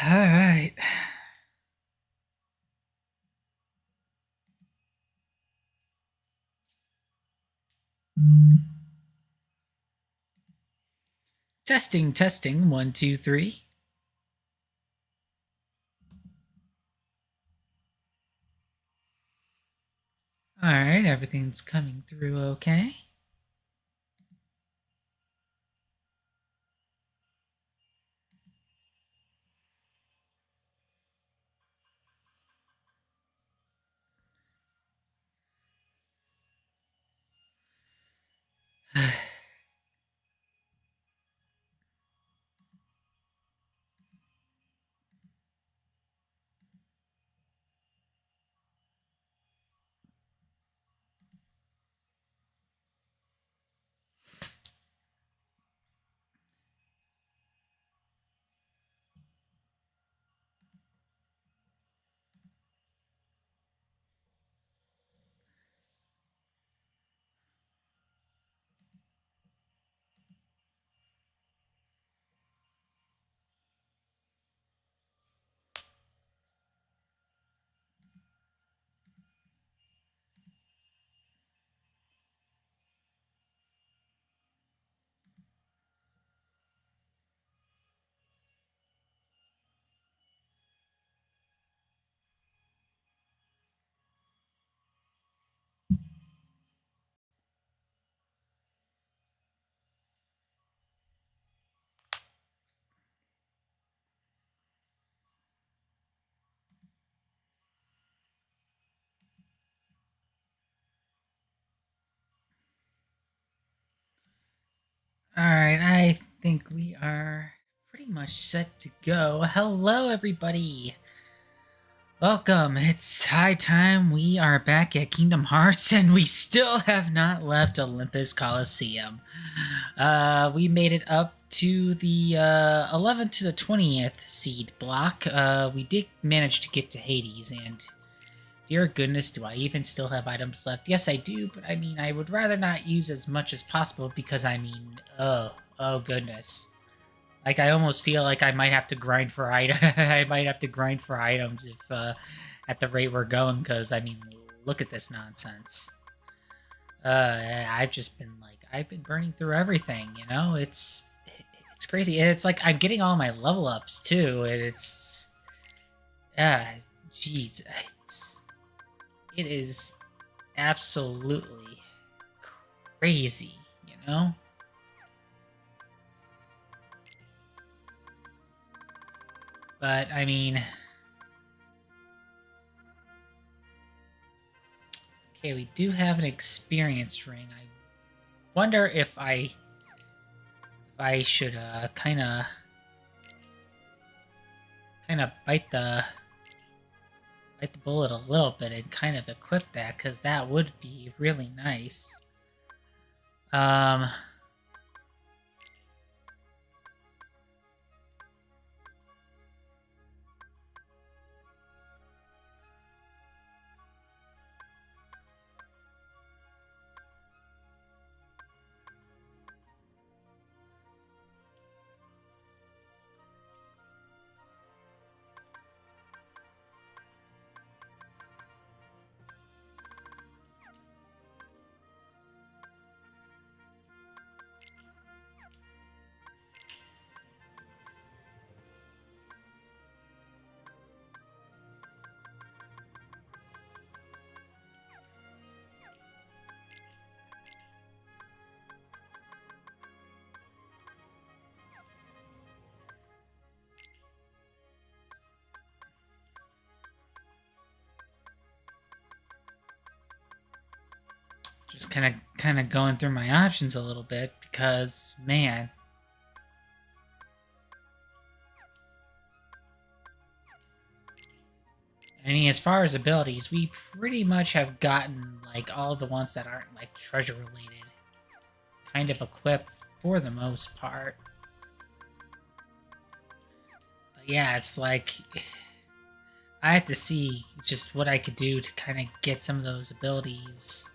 All right. Testing, testing. One, two, three. All right, everything's coming through okay. All right, I think we are pretty much set to go. Hello, everybody. Welcome. It's high time we are back at Kingdom Hearts, and we still have not left Olympus Coliseum. We made it up to the 11th to the 20th seed block. We did manage to get to Hades, and dear goodness, do I even still have items left? Yes, I do, but I mean, I would rather not use as much as possible because I mean, oh goodness. Like I almost feel like I might have to grind for I might have to grind for items if at the rate we're going, because I mean, look at this nonsense. I've just been like I've been burning through everything, you know? It's crazy. It's like I'm getting all my level ups too, and it's jeez, it is absolutely crazy, you know? But I mean, okay, we do have an experience ring. I wonder if I should kind of bite the bullet a little bit and kind of equip that, because that would be really nice. Um, just kind of going through my options a little bit because man, I mean, as far as abilities, we pretty much have gotten like all the ones that aren't like treasure related, kind of equipped for the most part. But yeah, it's like I had to see just what I could do to kind of get some of those abilities,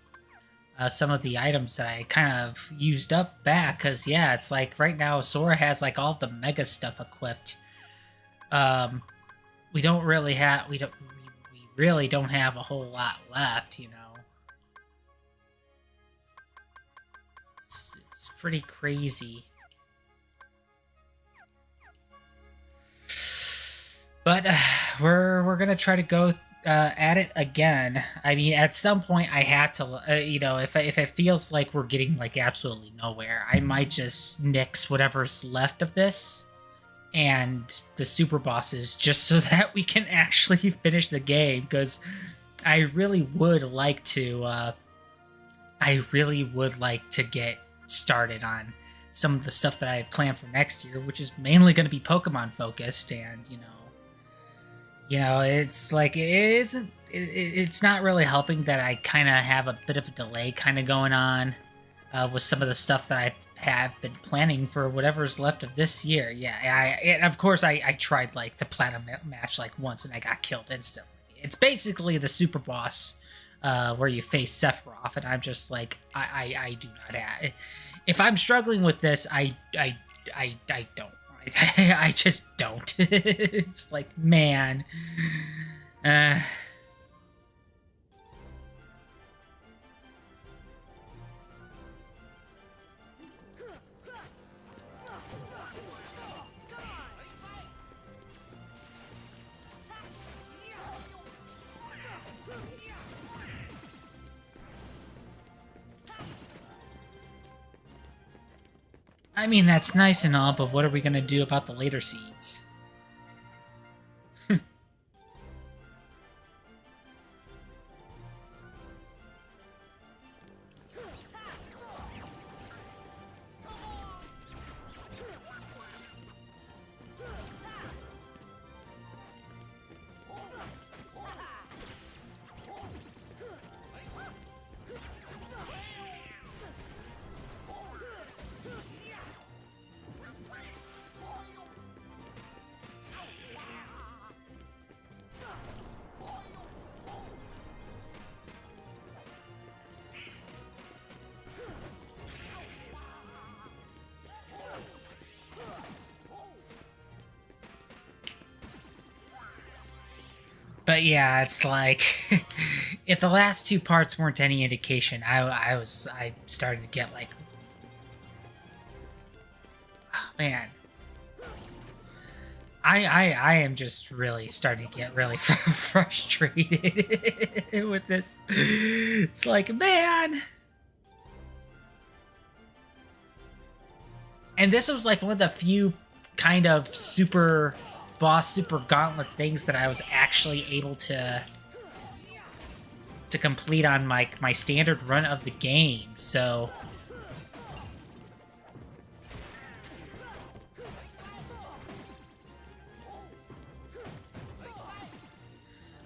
some of the items that I kind of used up back. Because yeah, it's like right now Sora has like all the mega stuff equipped. Um, we don't really have we really don't have a whole lot left, you know. It's pretty crazy. But we're gonna try to go at it again. I mean, at some point, I had to, you know, if it feels like we're getting like absolutely nowhere, I might just nix whatever's left of this and the super bosses just so that we can actually finish the game. Because I really would like to. I really would like to get started on some of the stuff that I had planned for next year, which is mainly going to be Pokemon focused, and it's like it's not really helping that I kind of have a bit of a delay kind of going on with some of the stuff that I have been planning for whatever's left of this year. Yeah, and of course I tried like the platinum match like once and I got killed instantly. It's basically the super boss where you face Sephiroth, and I'm just like I do not have. If I'm struggling with this, I don't. I just don't. It's like, man. Uh, I mean, that's nice and all, but what are we going to do about the later seeds? But yeah, it's like if the last two parts weren't any indication, I started to get like, oh, man, I am just really starting to get really frustrated with this. It's like, man. And this was like one of the few kind of super boss, super gauntlet things that I was actually able to complete on my standard run of the game. So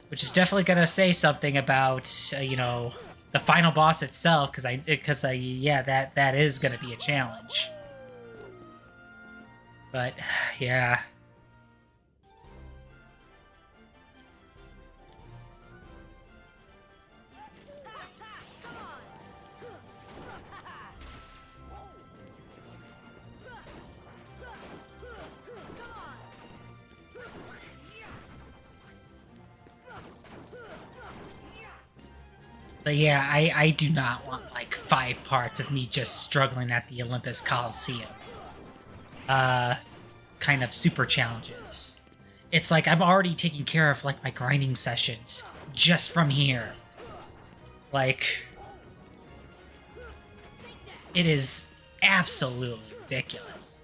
which is definitely gonna say something about the final boss itself, because I yeah, that is gonna be a challenge. But yeah. But yeah, I do not want like 5 parts of me just struggling at the Olympus Coliseum. Kind of super challenges. It's like I'm already taking care of like my grinding sessions just from here. Like, it is absolutely ridiculous.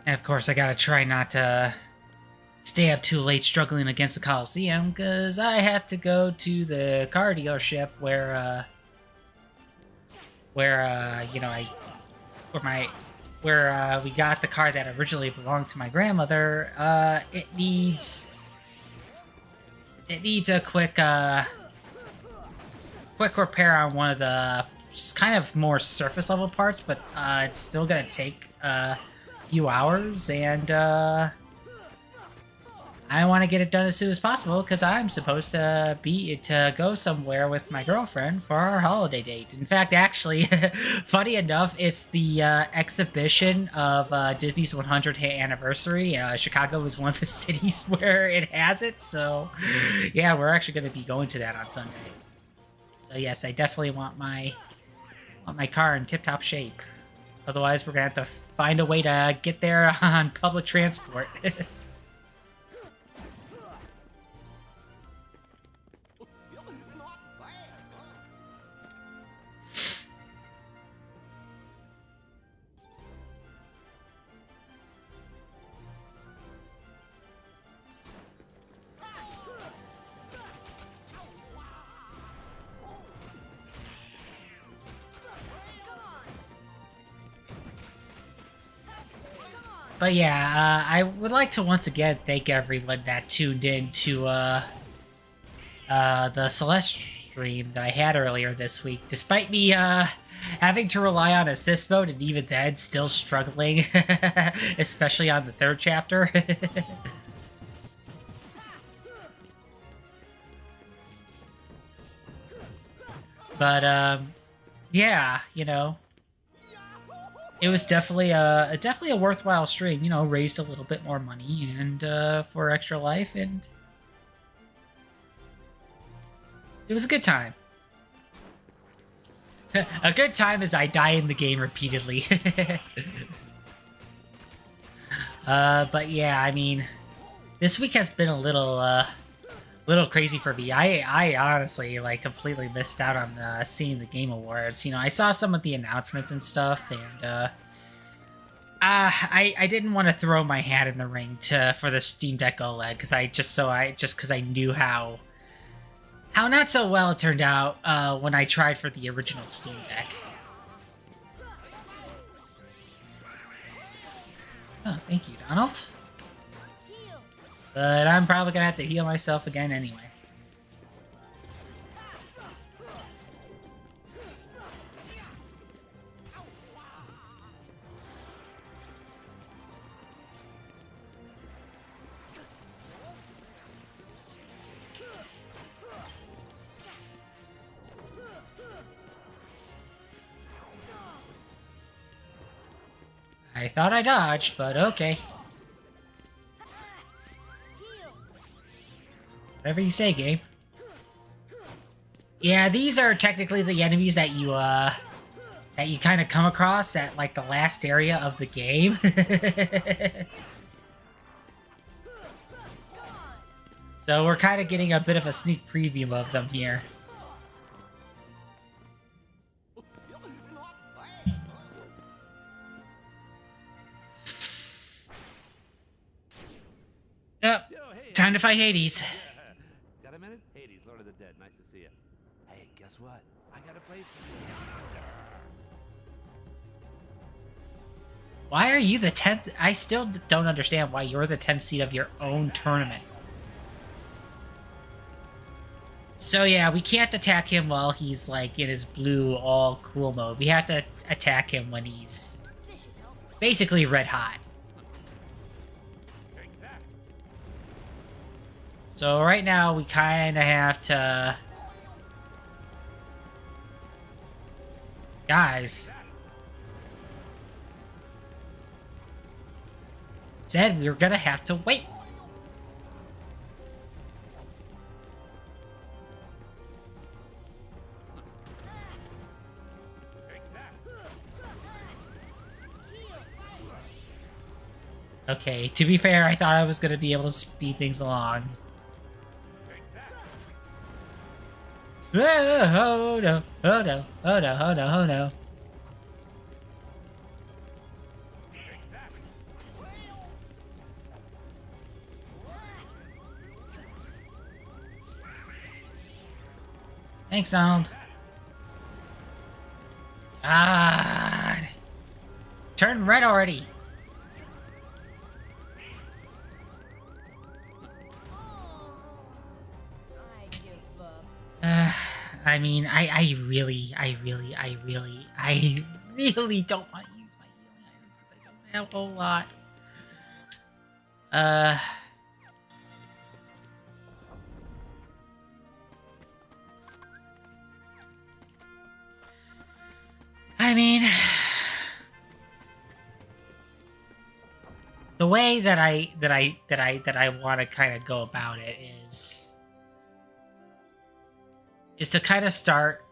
And of course, I gotta try not to stay up too late struggling against the Coliseum, because I have to go to the car dealership you know, where we got the car that originally belonged to my grandmother. It needs a quick repair on one of the just kind of more surface level parts, but it's still gonna take a few hours, and I want to get it done as soon as possible because I'm supposed to go somewhere with my girlfriend for our holiday date. In fact, actually, funny enough, it's the exhibition of Disney's 100th anniversary. Chicago is one of the cities where it has it, so yeah, we're actually going to be going to that on Sunday. So yes, I definitely want my car in tip-top shape. Otherwise, we're gonna have to find a way to get there on public transport. But yeah, I would like to once again thank everyone that tuned in to the Celeste stream that I had earlier this week. Despite me having to rely on assist mode, and even then still struggling, especially on the third chapter. But yeah, you know, it was definitely a worthwhile stream. You know, raised a little bit more money and for Extra Life, and it was a good time. A good time as I die in the game repeatedly. But yeah, I mean, this week has been a little crazy for me. I honestly like completely missed out on seeing the Game Awards. You know, I saw some of the announcements and stuff, and I didn't want to throw my hat in the ring for the Steam Deck OLED because I knew how not so well it turned out when I tried for the original Steam Deck. Oh, thank you, Donald. But I'm probably gonna have to heal myself again anyway. I thought I dodged, but okay. Whatever you say, Gabe. Yeah, these are technically the enemies that you kind of come across at like the last area of the game. So we're kind of getting a bit of a sneak preview of them here. Yep. Time to fight Hades. Got a minute? Hades, Lord of the Dead. Nice to see you. Hey, guess what? I got a place for you. Why are you the 10th? I still don't understand why you're the 10th seed of your own tournament. So yeah, we can't attack him while he's like in his blue all cool mode. We have to attack him when he's basically red hot. So right now we kind of have to... Guys. Said we were gonna have to wait. Okay, to be fair, I thought I was gonna be able to speed things along. Oh no, oh no, oh no, oh no, oh no. Thanks, Donald. God. Turn red already. I give up. I mean, I really don't want to use my healing items because I don't have a whole lot. I mean, the way that I want to kind of go about it is to kind of start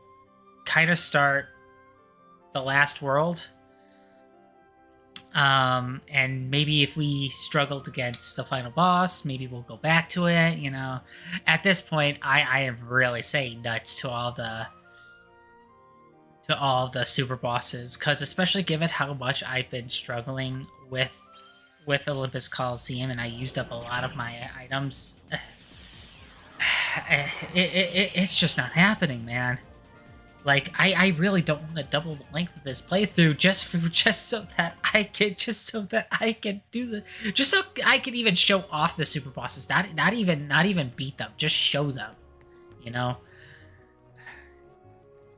the last world. And maybe if we struggled against the final boss, maybe we'll go back to it, you know. At this point, I am really saying nuts to all the super bosses, because especially given how much I've been struggling with Olympus Coliseum and I used up a lot of my items, it's just not happening, man. Like, I really don't want to double the length of this playthrough just so that I can even show off the super bosses, not even beat them, just show them, you know.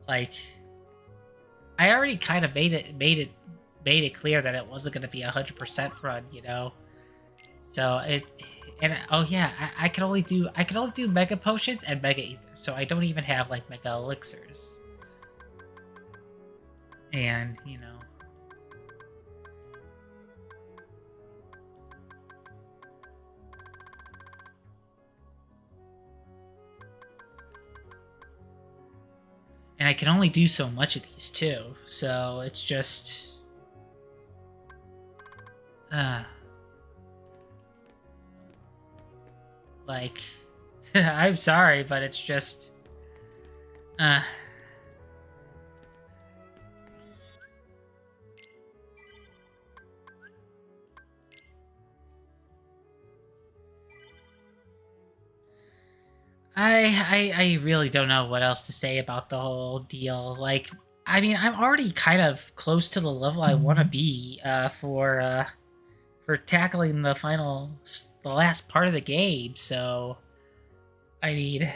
Like, I already kind of made it clear that it wasn't going to be 100% run, you know. So oh yeah, I can only do mega potions and mega ether, so I don't even have like mega elixirs. And, you know, and I can only do so much of these too, so it's just like I'm sorry, but it's just I really don't know what else to say about the whole deal. Like, I mean, I'm already kind of close to the level I want to be for tackling the last part of the game. So, I mean,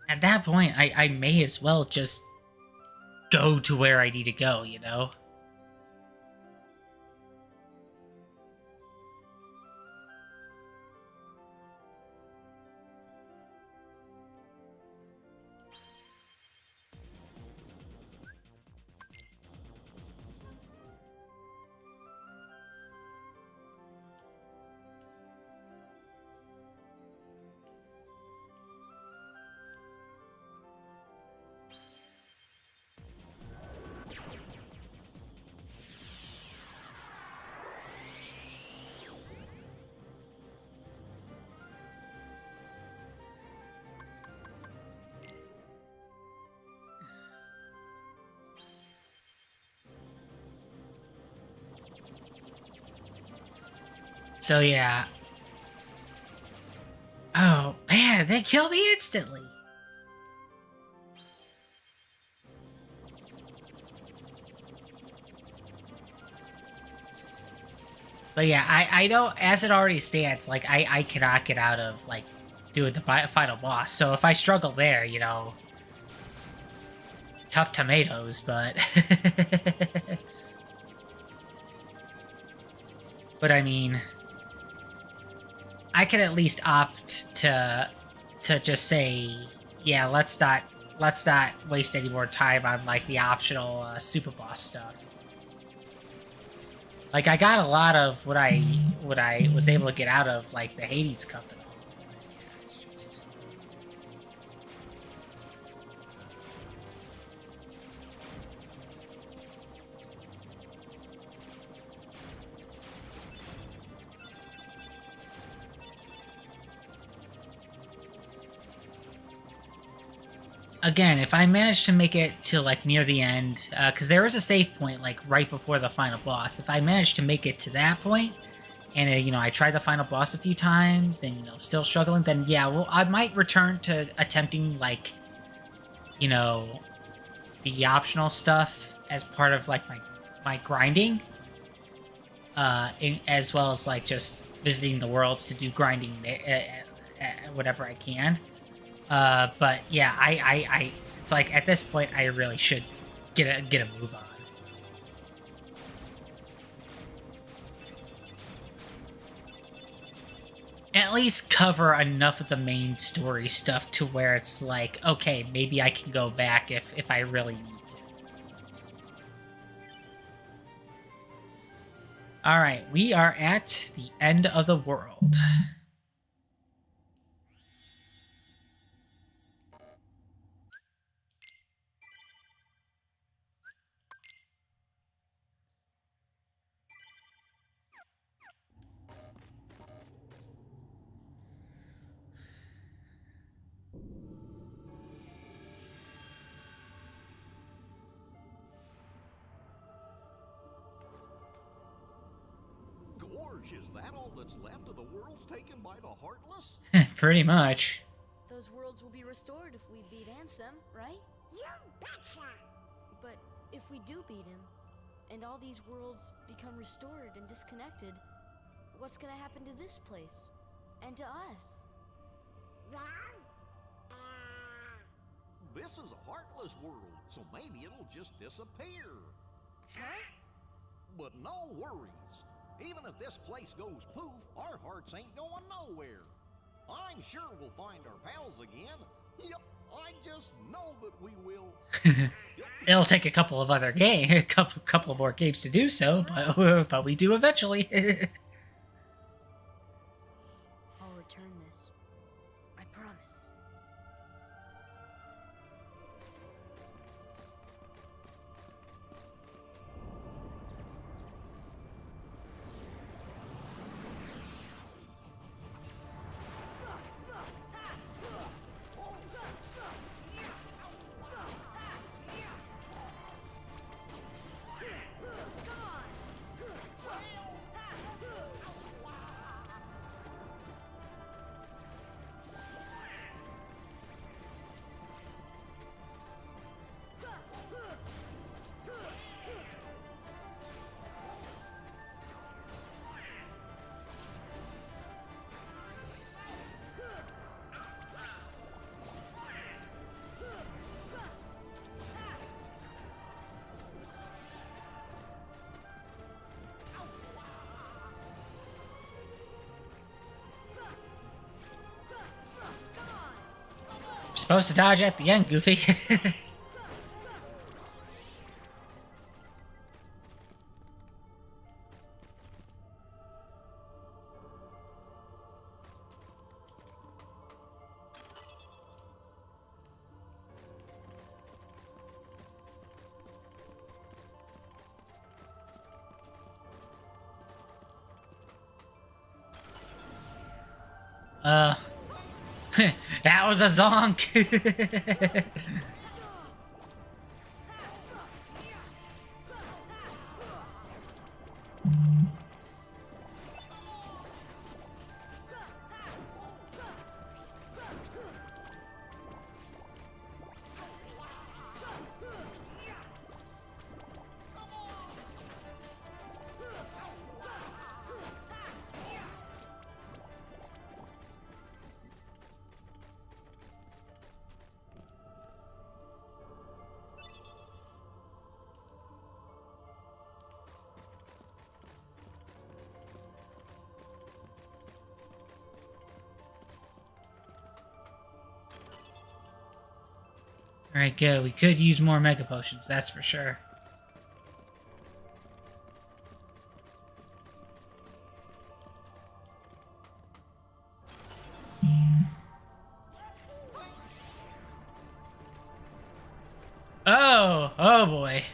at that point, I may as well just go to where I need to go, you know? So yeah. Oh man, they kill me instantly. But yeah, I know as it already stands, like I cannot get out of like doing the final boss. So if I struggle there, you know, tough tomatoes, but but I mean, I could at least opt to just say, yeah, let's not waste any more time on like the optional super boss stuff. Like, I got a lot of what I was able to get out of like the Hades Cup and all. Again, if I manage to make it to like near the end, because there is a save point like right before the final boss. If I manage to make it to that point and I tried the final boss a few times, and still struggling, then yeah, well, I might return to attempting like, the optional stuff as part of like my grinding, as well as like just visiting the worlds to do grinding whatever I can. But yeah, I it's like at this point I really should get a move on. At least cover enough of the main story stuff to where it's like, okay, maybe I can go back if I really need to. All right, we are at the end of the world. Gorge, is that all that's left of the worlds taken by the Heartless? Pretty much. Those worlds will be restored if we beat Ansem, right? You betcha! But if we do beat him, and all these worlds become restored and disconnected, what's gonna happen to this place? And to us? Well, This is a Heartless world, so maybe it'll just disappear. huh? But no worries. Even if this place goes poof, our hearts ain't going nowhere. I'm sure we'll find our pals again. Yep, I just know that we will. It'll take a couple of other a couple more games to do so, but we do eventually. I'll return this. I promise. Supposed to dodge at the end, Goofy. That was a zonk. Alright, good. We could use more Mega Potions, that's for sure. Oh boy.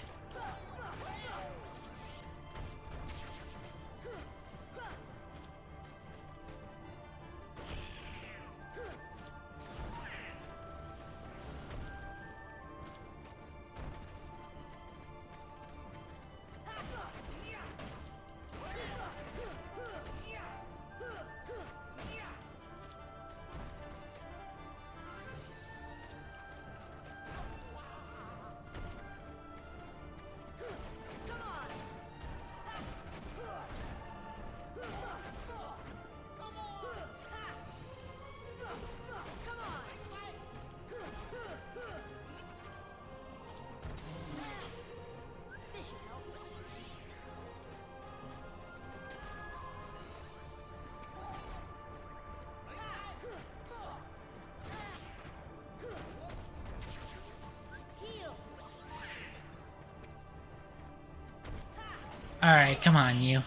Alright, come on, you.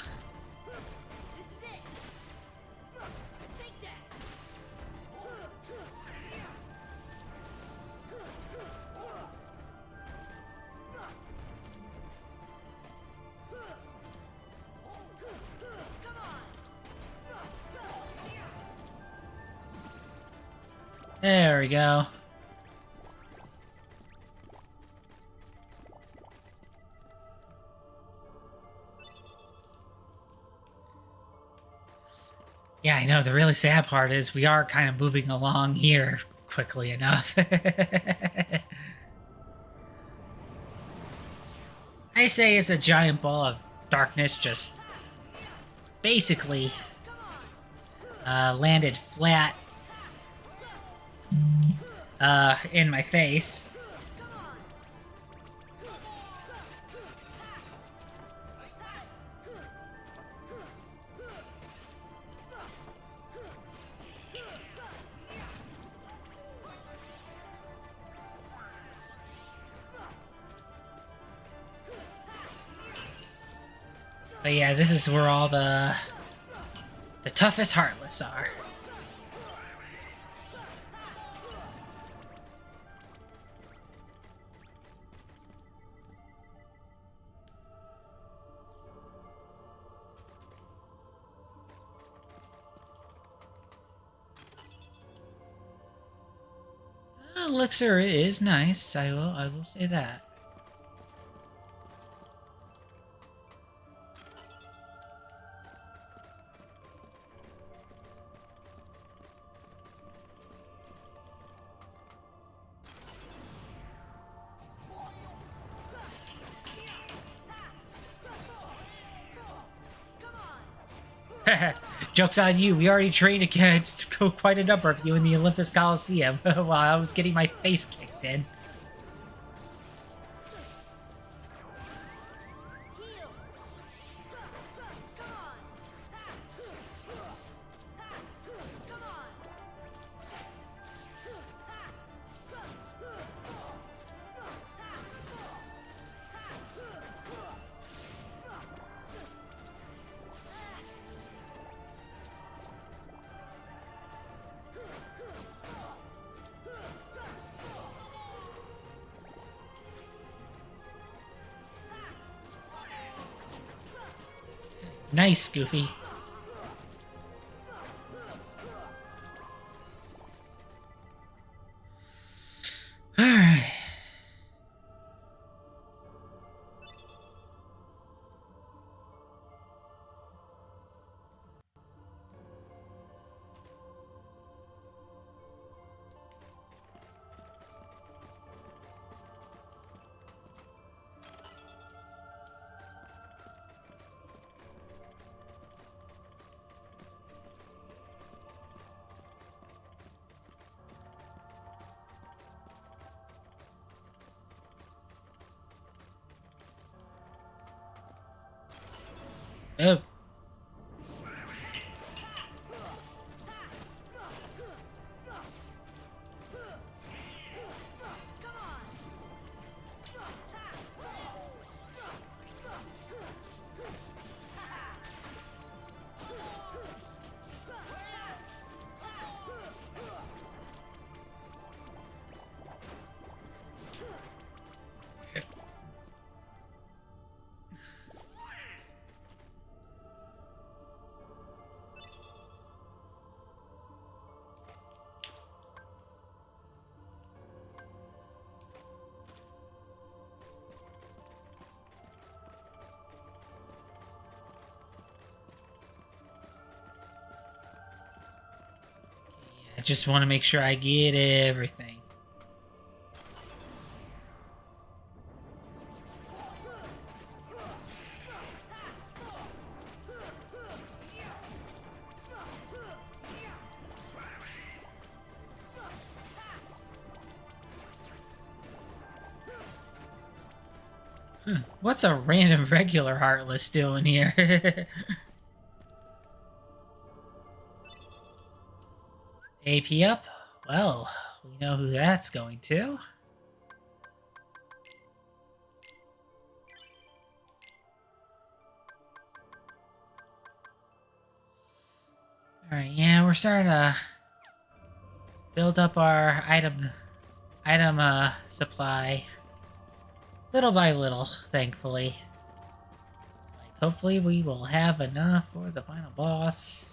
This is it. Take that. Come on. There we go. Yeah, I know. The really sad part is we are kind of moving along here quickly enough. I say it's a giant ball of darkness just basically landed flat in my face. But yeah, this is where all the toughest Heartless are. Elixir is nice. I will say that. Joke's on you. We already trained against quite a number of you in the Olympus Coliseum while I was getting my face kicked in. Heal. Come on. Come on. Nice, Goofy. Alright. Oh. I just want to make sure I get everything. What's a random regular Heartless doing here? AP up? Well, we know who that's going to. Alright, yeah, we're starting to build up our item supply. Little by little, thankfully. It's like, hopefully we will have enough for the final boss.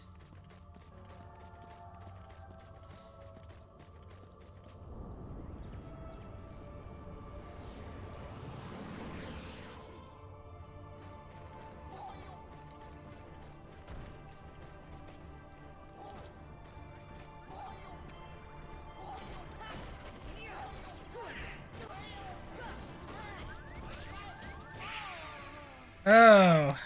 Oh.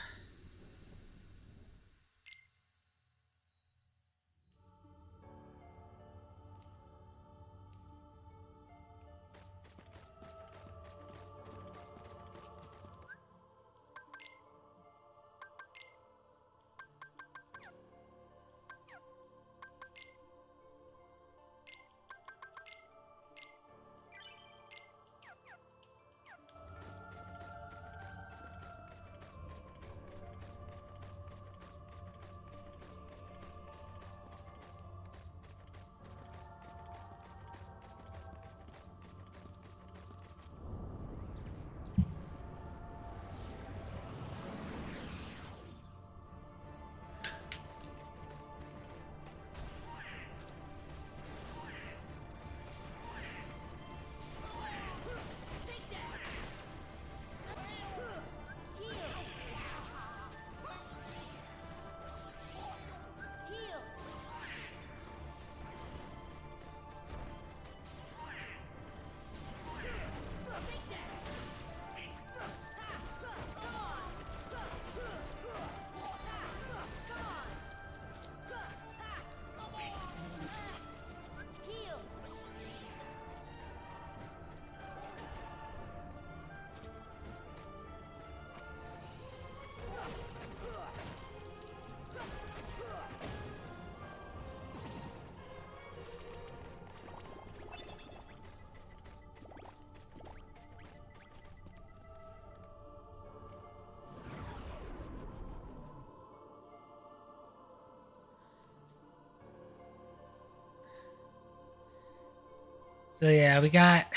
So yeah, we got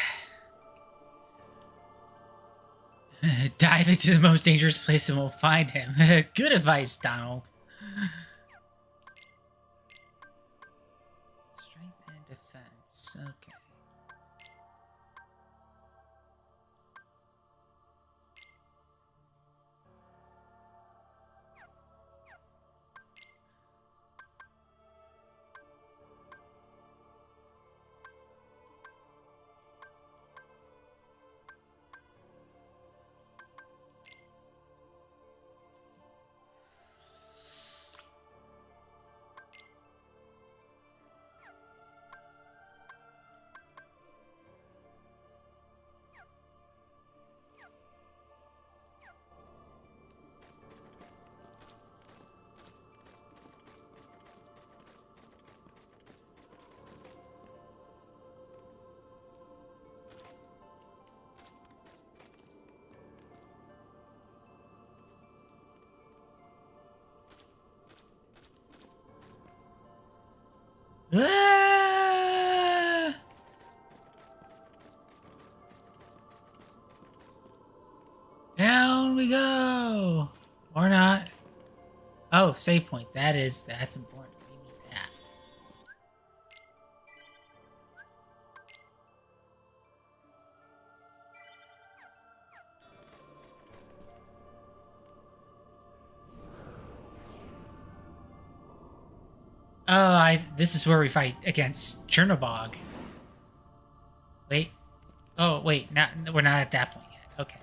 dive into the most dangerous place and we'll find him. Good advice, Donald. Strength and defense. Okay. Ah! Down we go. Or not. Oh, save point. That's important. We need that. Oh, this is where we fight against Chernobog. Wait. Oh, wait. We're not at that point yet. Okay.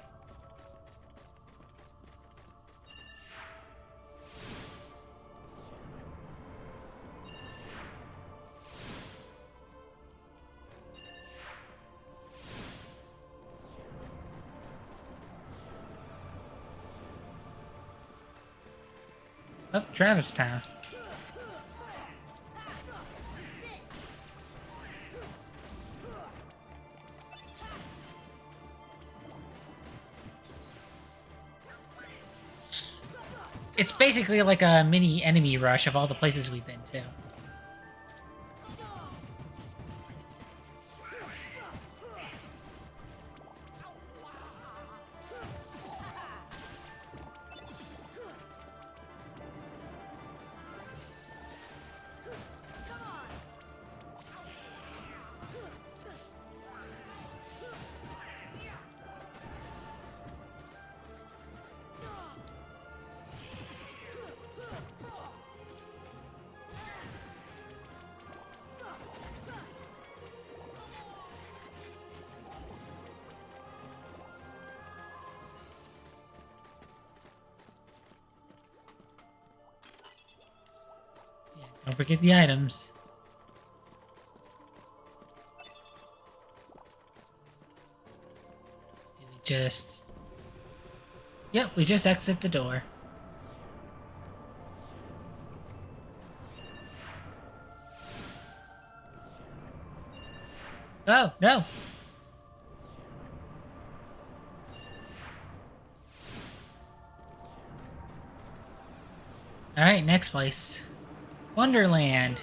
Oh, Travis Town. it's basically like a mini enemy rush of all the places we've been to. Yeah, don't forget the items. Do we just... Yep, we just exit the door. Oh, no! Alright, next place. Wonderland.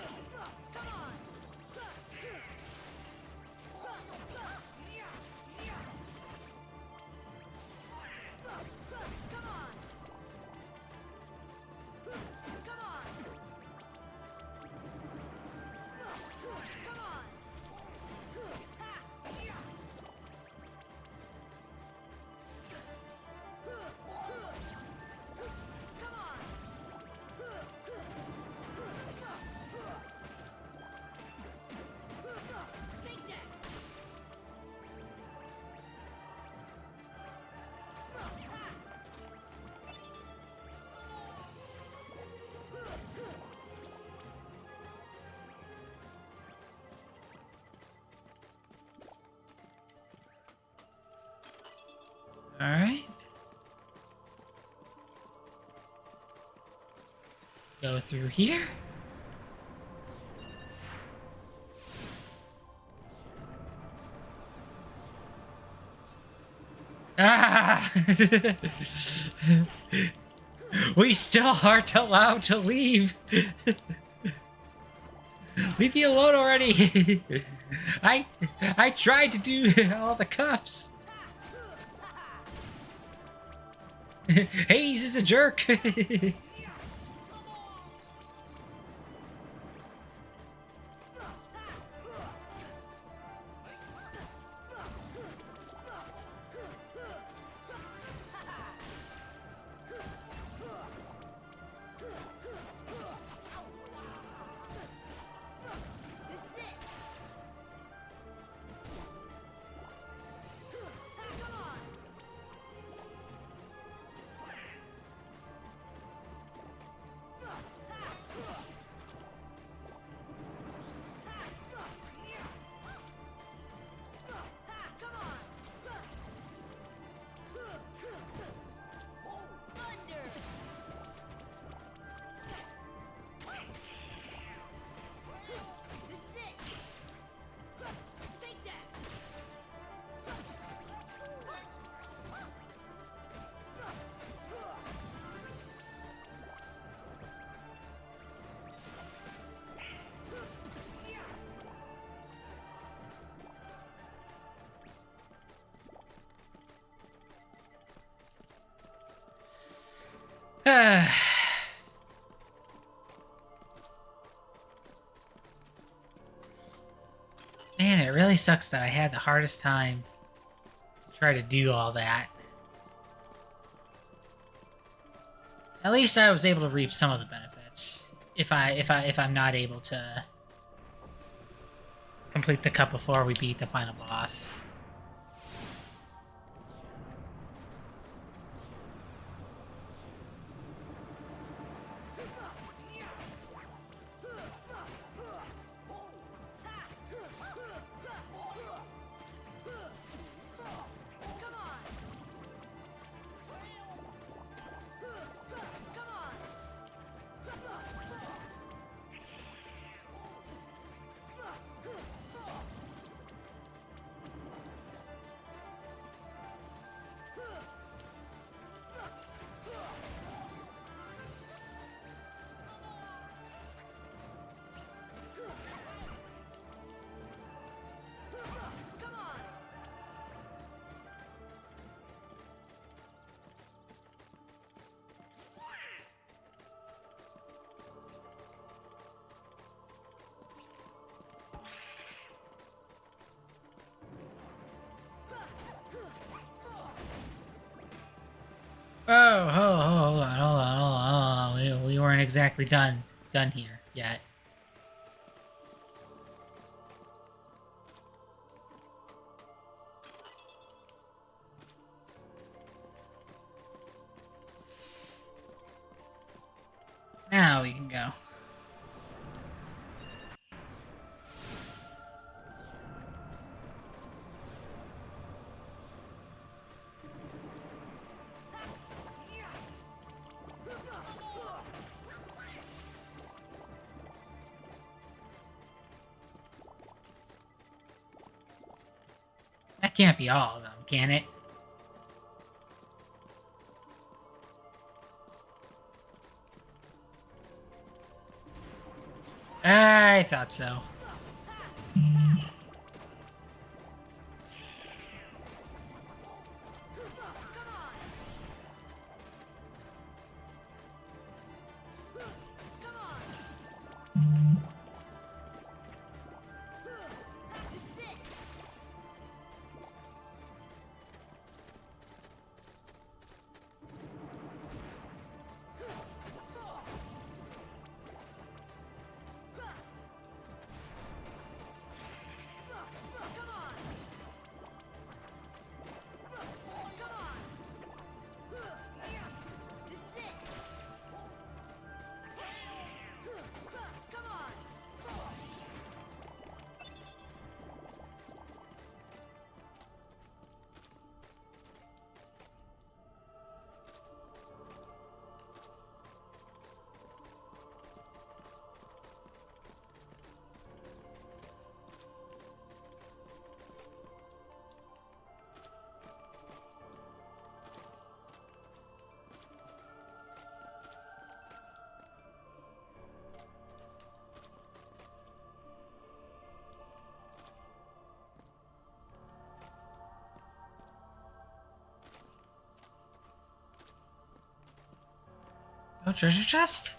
Alright. Go through here. Ah! We still aren't allowed to leave. Leave me alone already. I tried to do all the cups. Hayes is a jerk. Man, it really sucks that I had the hardest time to try to do all that. At least I was able to reap some of the benefits. If I'm not able to complete the cup before we beat the final boss. exactly done here yet. Now we can go. That can't be all of them, can it? I thought so. No treasure chest?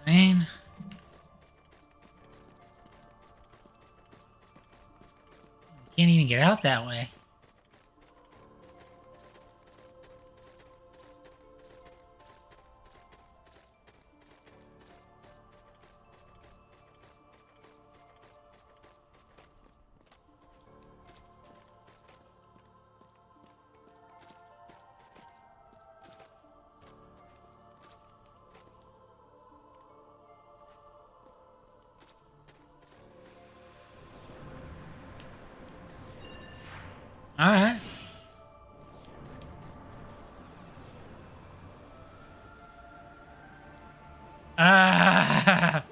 I mean... can't even get out that way. Alright. Ah!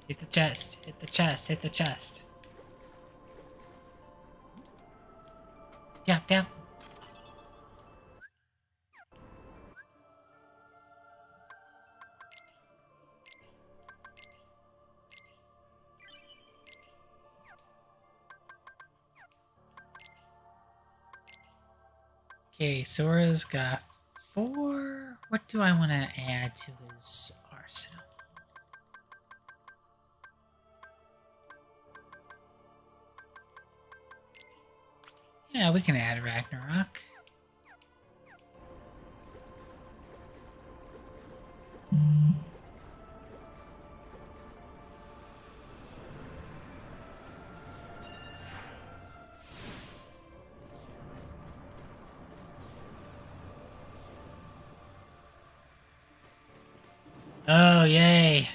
Hit the chest, hit the chest, hit the chest. Yep, yep. Okay, Sora's got 4. What do I want to add to his arsenal? Yeah, we can add Ragnarok. Oh, yay.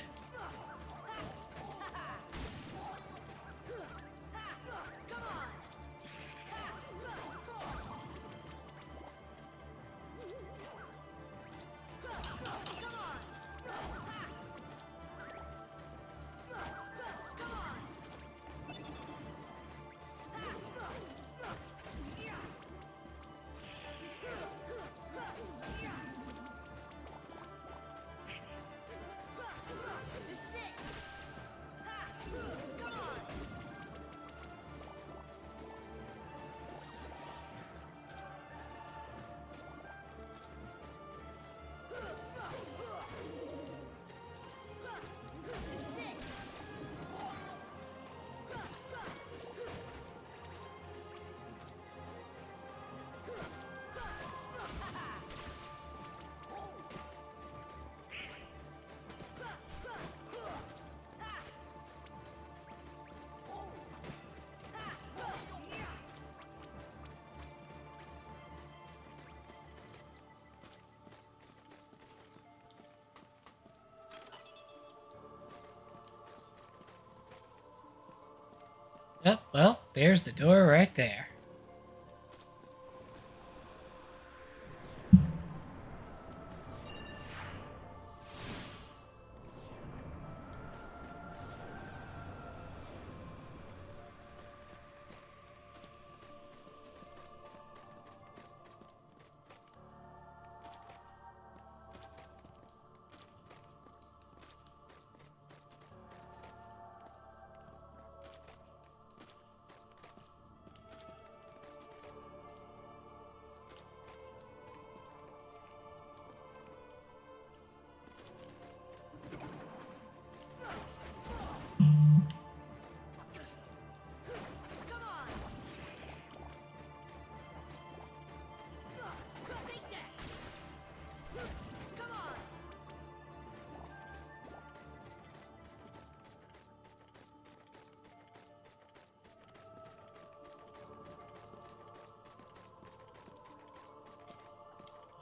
Yep, well, there's the door right there.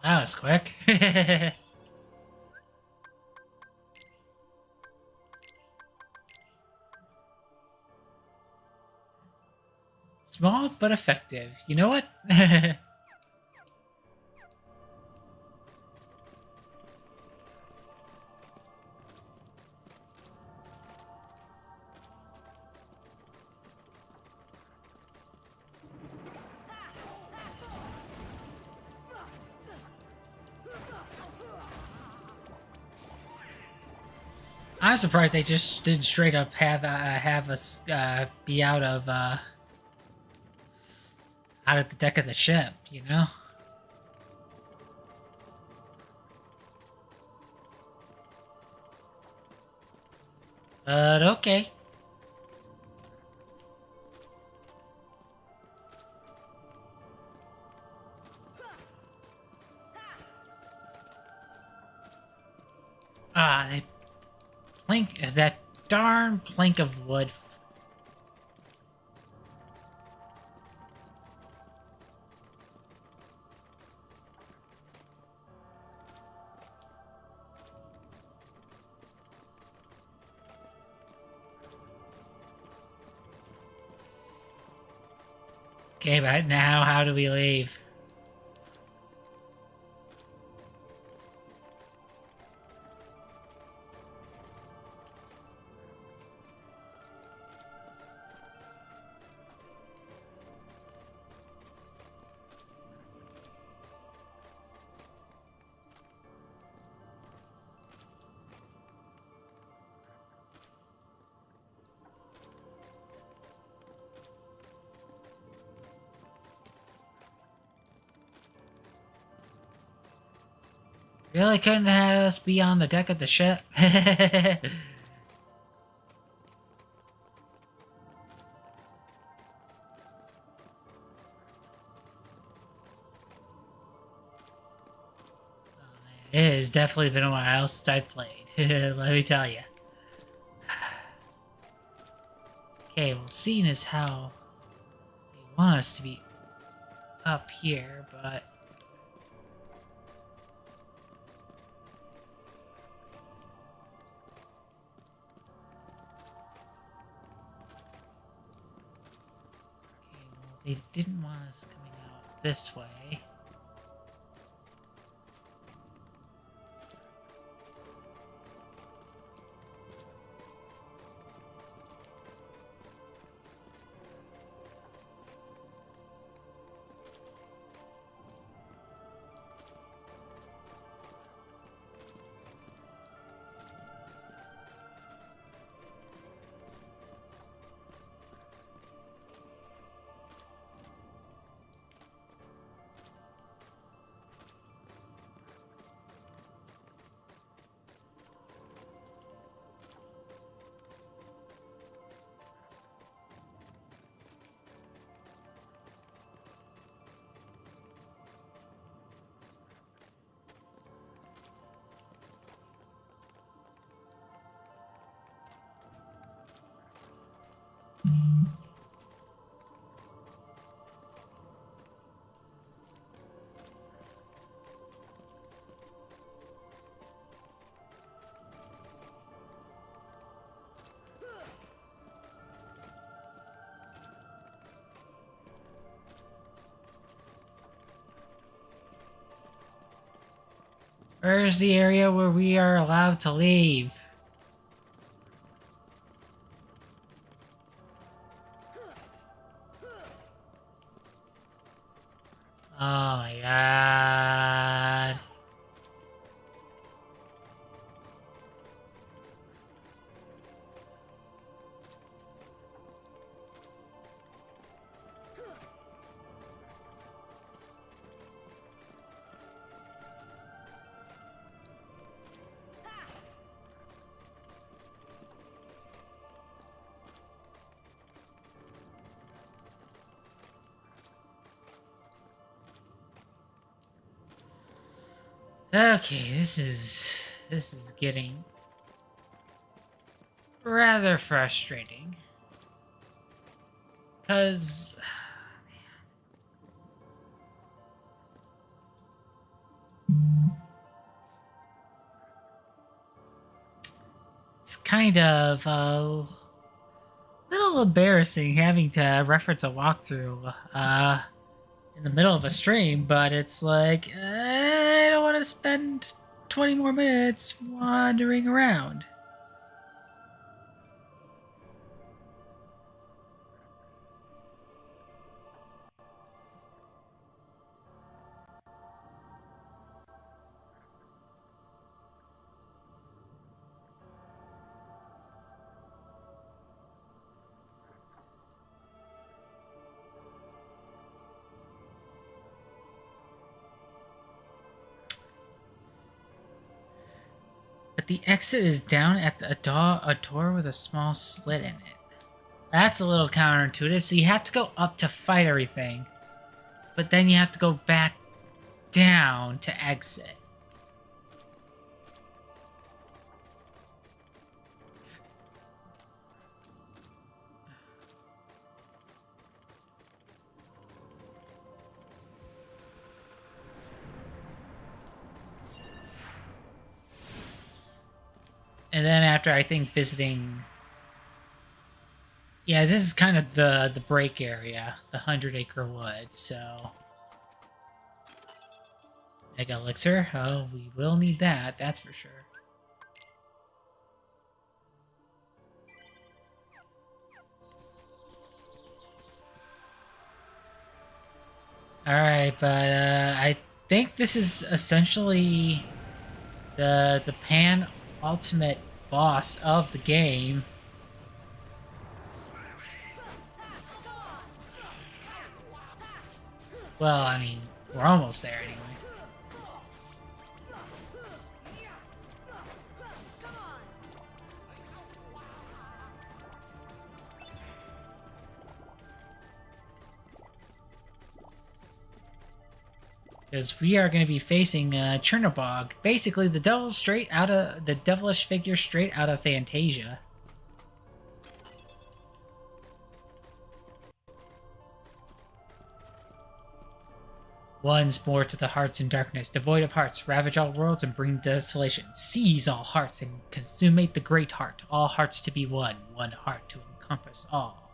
That was quick. Small but effective. You know what? I'm surprised they just didn't straight up have us be out of the deck of the ship, you know? But okay. They plank that darn plank of wood. Okay, but now how do we leave? Really couldn't have us be on the deck of the ship? It has definitely been a while since I played. Let me tell you. Okay, well, seeing as how they want us to be up here, but okay, well, they didn't want us coming out this way. Where's the area where we are allowed to leave? Oh my god. Okay, this is getting rather frustrating. Cause it's kind of a little embarrassing having to reference a walkthrough in the middle of a stream, but it's like I don't want to spend 20 more minutes wandering around. But the exit is down at a door with a small slit in it. That's a little counterintuitive. So you have to go up to fight everything, but then you have to go back down to exit. And then after, I think, visiting... Yeah, this is kind of the break area, the 100-acre wood, so... Mega Elixir? Oh, we will need that, that's for sure. Alright, but I think this is essentially the Pan ultimate boss of the game. Well, I mean, we're almost there anyway. Because we are going to be facing Chernobog, basically the devilish figure straight out of Fantasia. One's more to the hearts in darkness, devoid of hearts, ravage all worlds and bring desolation. Seize all hearts and consummate the great heart. All hearts to be one, one heart to encompass all.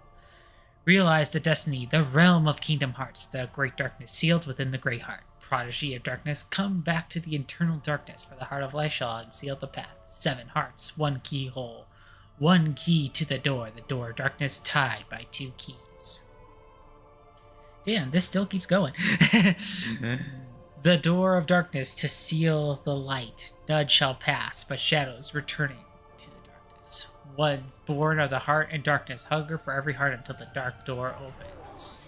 Realize the destiny, the realm of Kingdom Hearts, the great darkness sealed within the great heart. Prodigy of darkness, come back to the eternal darkness, for the heart of light shall unseal the path. 7 hearts, 1 keyhole, 1 key to the door of darkness tied by 2 keys. Damn, this still keeps going. The door of darkness to seal the light. None shall pass, but shadows returning to the darkness. One's born of the heart and darkness. Hunger for every heart until the dark door opens.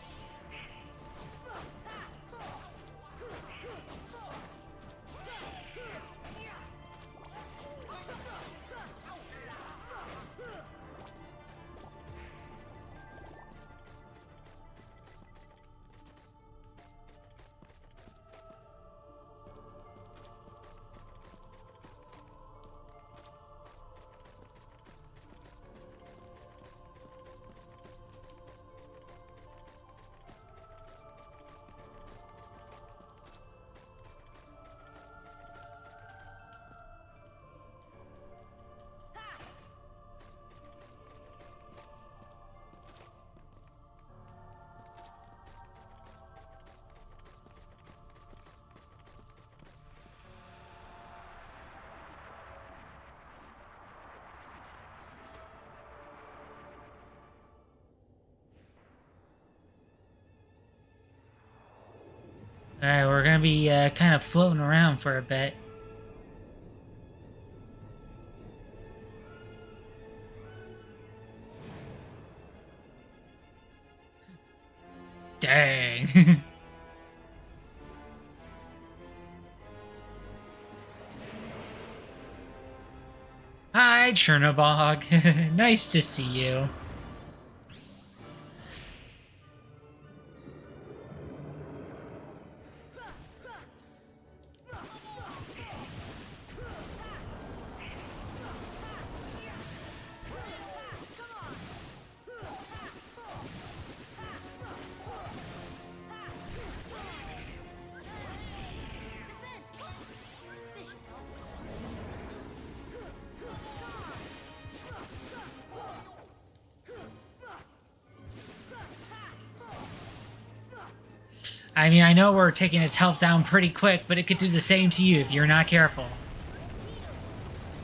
Alright, we're gonna be kind of floating around for a bit. Dang. Hi, Chernobog. Nice to see you. I mean, I know we're taking its health down pretty quick, but it could do the same to you if you're not careful.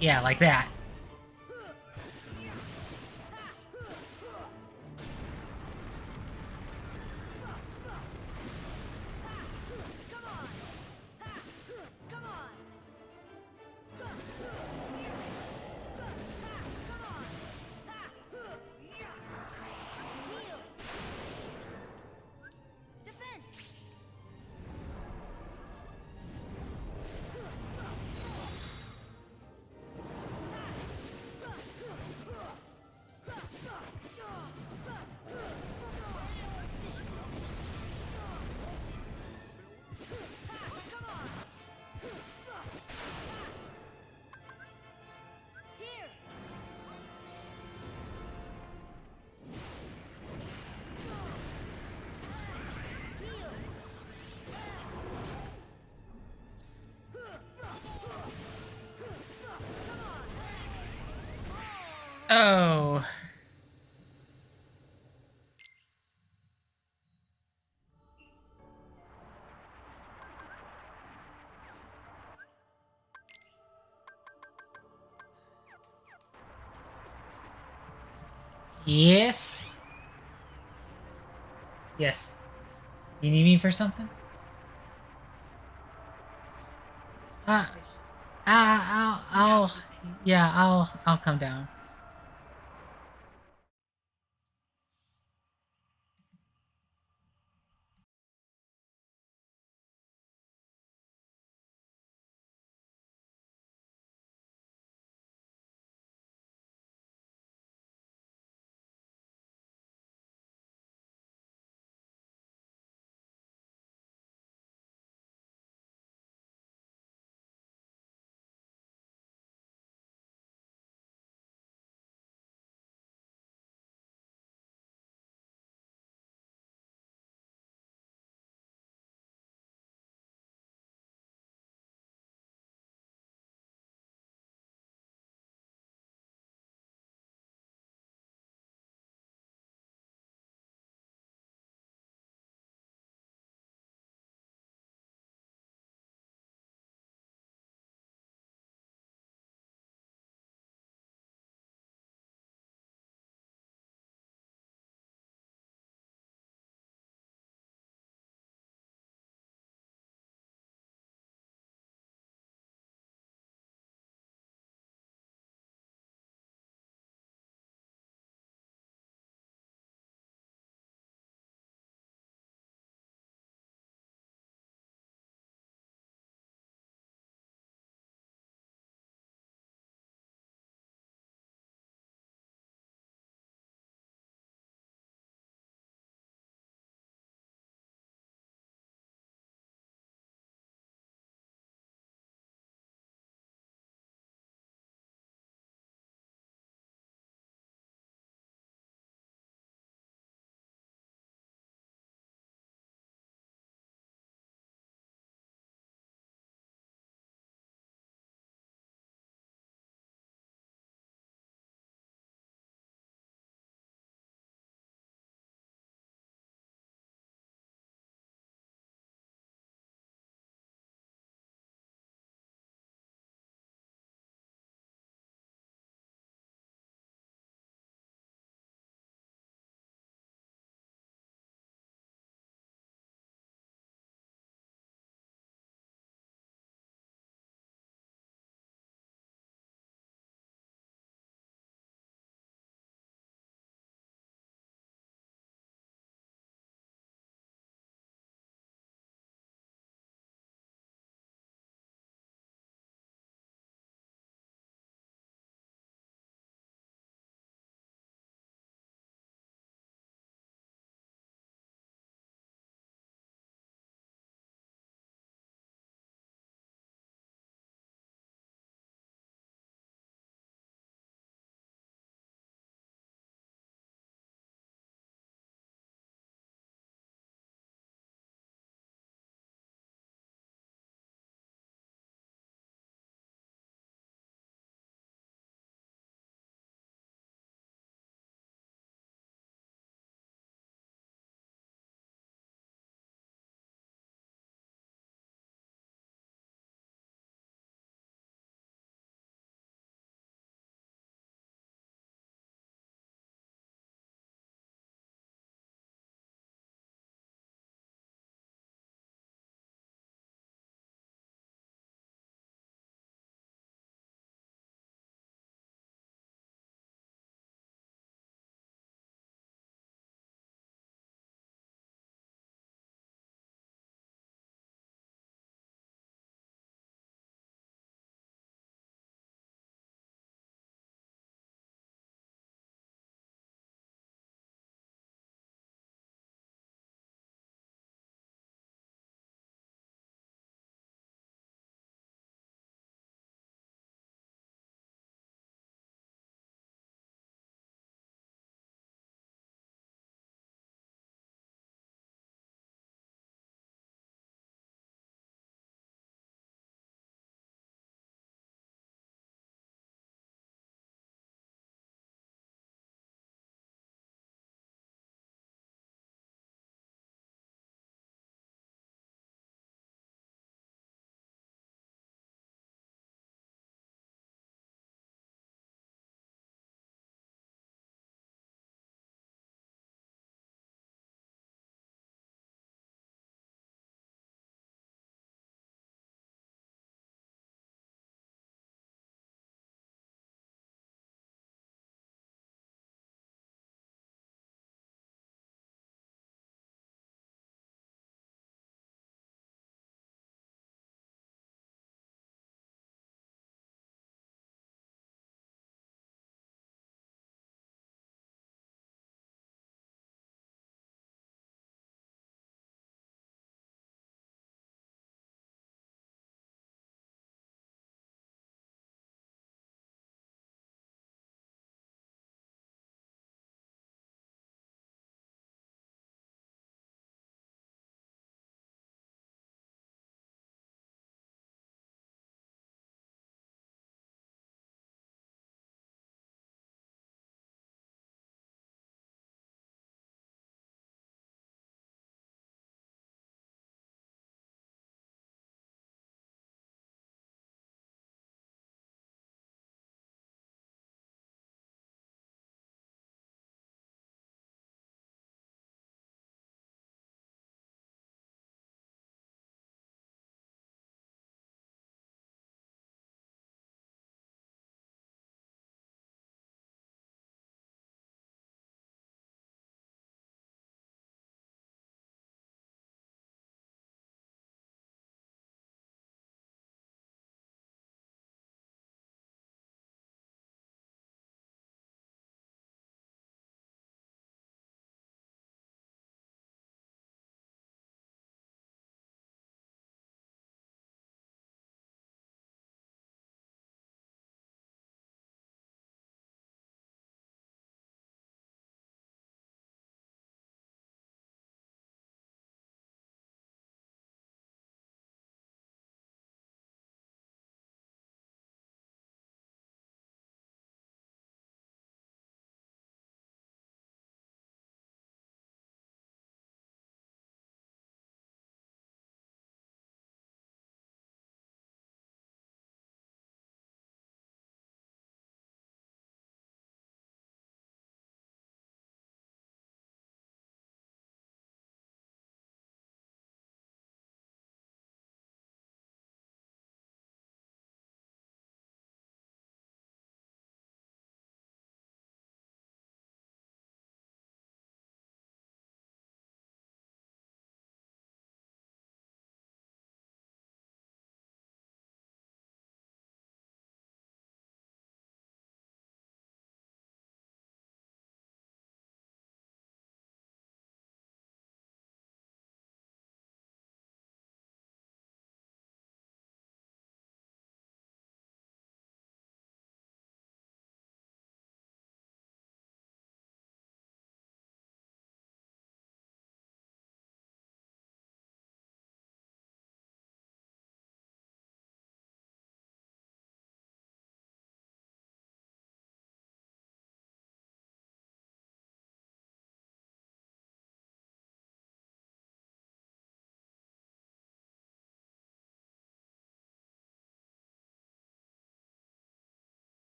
Yeah, like that. Oh. Yes? Yes. You need me for something? I'll come down.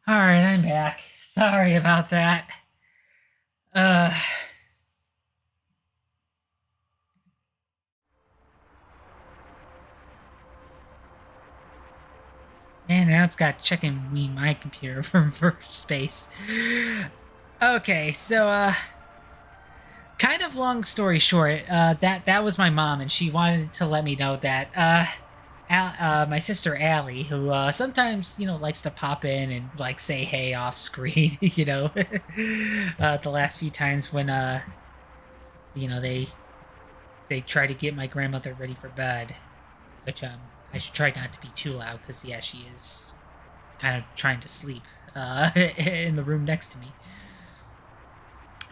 All right, I'm back. Sorry about that. Uh. And now it's got checking me my computer from first space. Okay, so kind of long story short, that was my mom, and she wanted to let me know that my sister Allie, who sometimes likes to pop in and like say hey off screen, the last few times when they try to get my grandmother ready for bed, which I should try not to be too loud because yeah, she is kind of trying to sleep in the room next to me.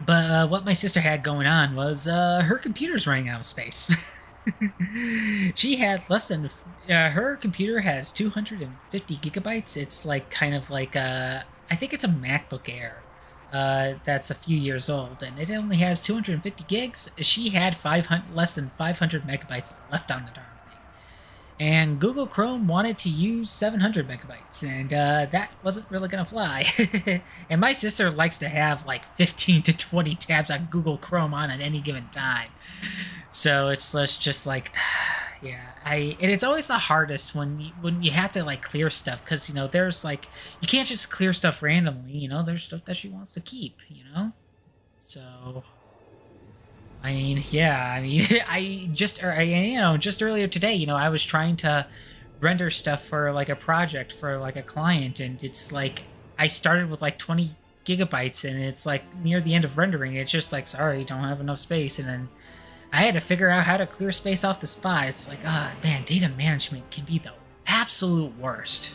But what my sister had going on was her computer's running out of space. She had less than her computer has 250 gigabytes. It's like kind of like I think it's a MacBook Air that's a few years old, and it only has 250 gigs. She had less than 500 megabytes left on the darn thing, and Google Chrome wanted to use 700 megabytes, and that wasn't really gonna fly. And my sister likes to have like 15 to 20 tabs on Google Chrome on at any given time, so it's just like yeah, and it's always the hardest when you have to like clear stuff, because there's like you can't just clear stuff randomly. There's stuff that she wants to keep. So I mean, yeah, I mean, just earlier today, I was trying to render stuff for like a project for like a client, and it's like I started with like 20 gigabytes, and it's like near the end of rendering, it's just like, sorry, don't have enough space, and then I had to figure out how to clear space off the spot. It's like, man, data management can be the absolute worst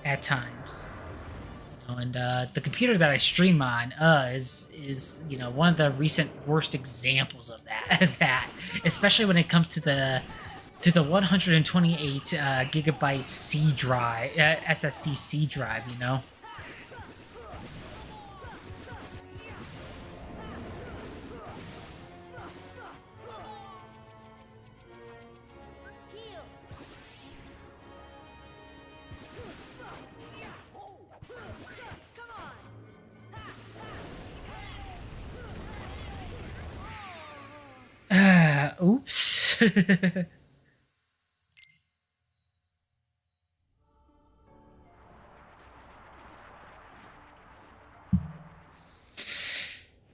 at times. And the computer that I stream on is one of the recent worst examples of that especially when it comes to the 128 gigabyte C drive, SSD C drive. Oops.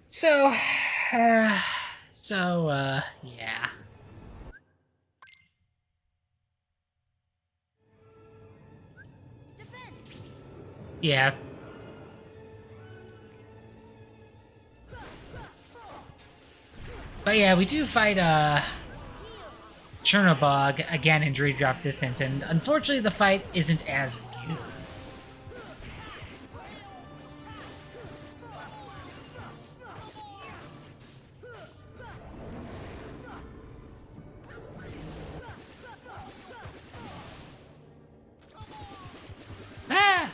So, yeah. Yeah. But yeah, we do fight Chernobog again in Dream Drop Distance, and unfortunately the fight isn't as good. Ah!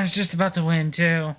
was just about to win, too.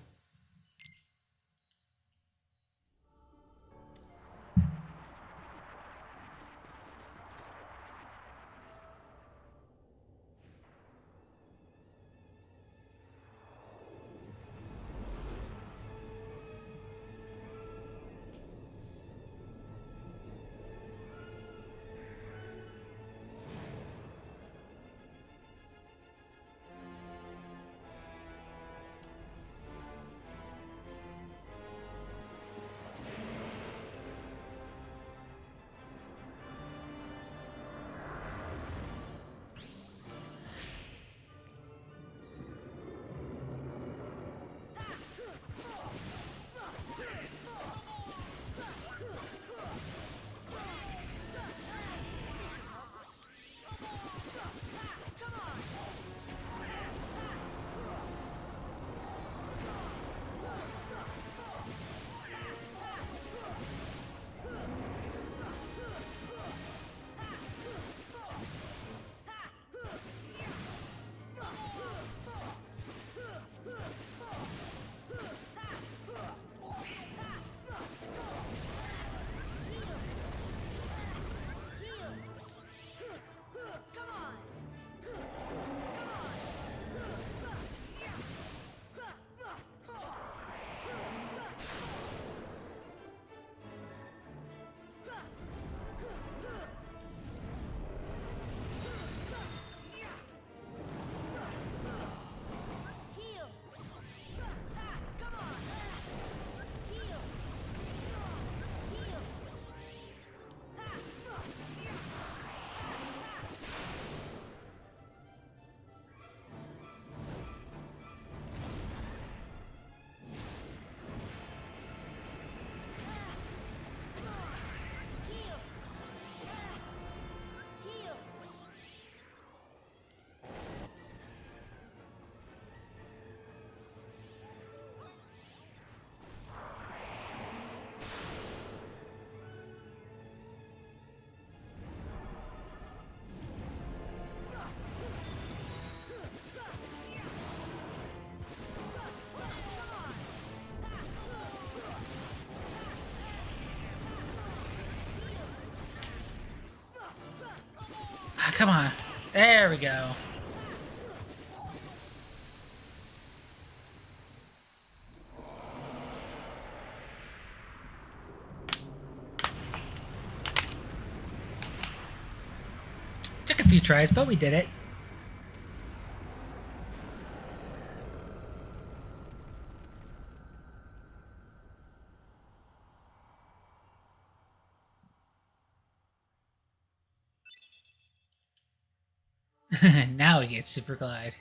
Ah, come on. There we go. Took a few tries, but we did it. Now we get Super Glide.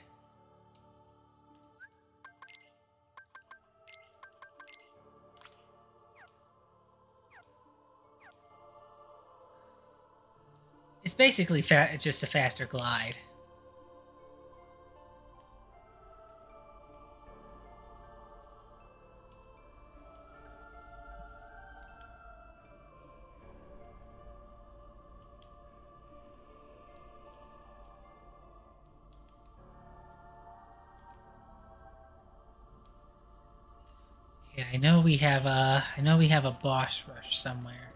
It's basically just a faster glide. Yeah, I know we have a boss rush somewhere.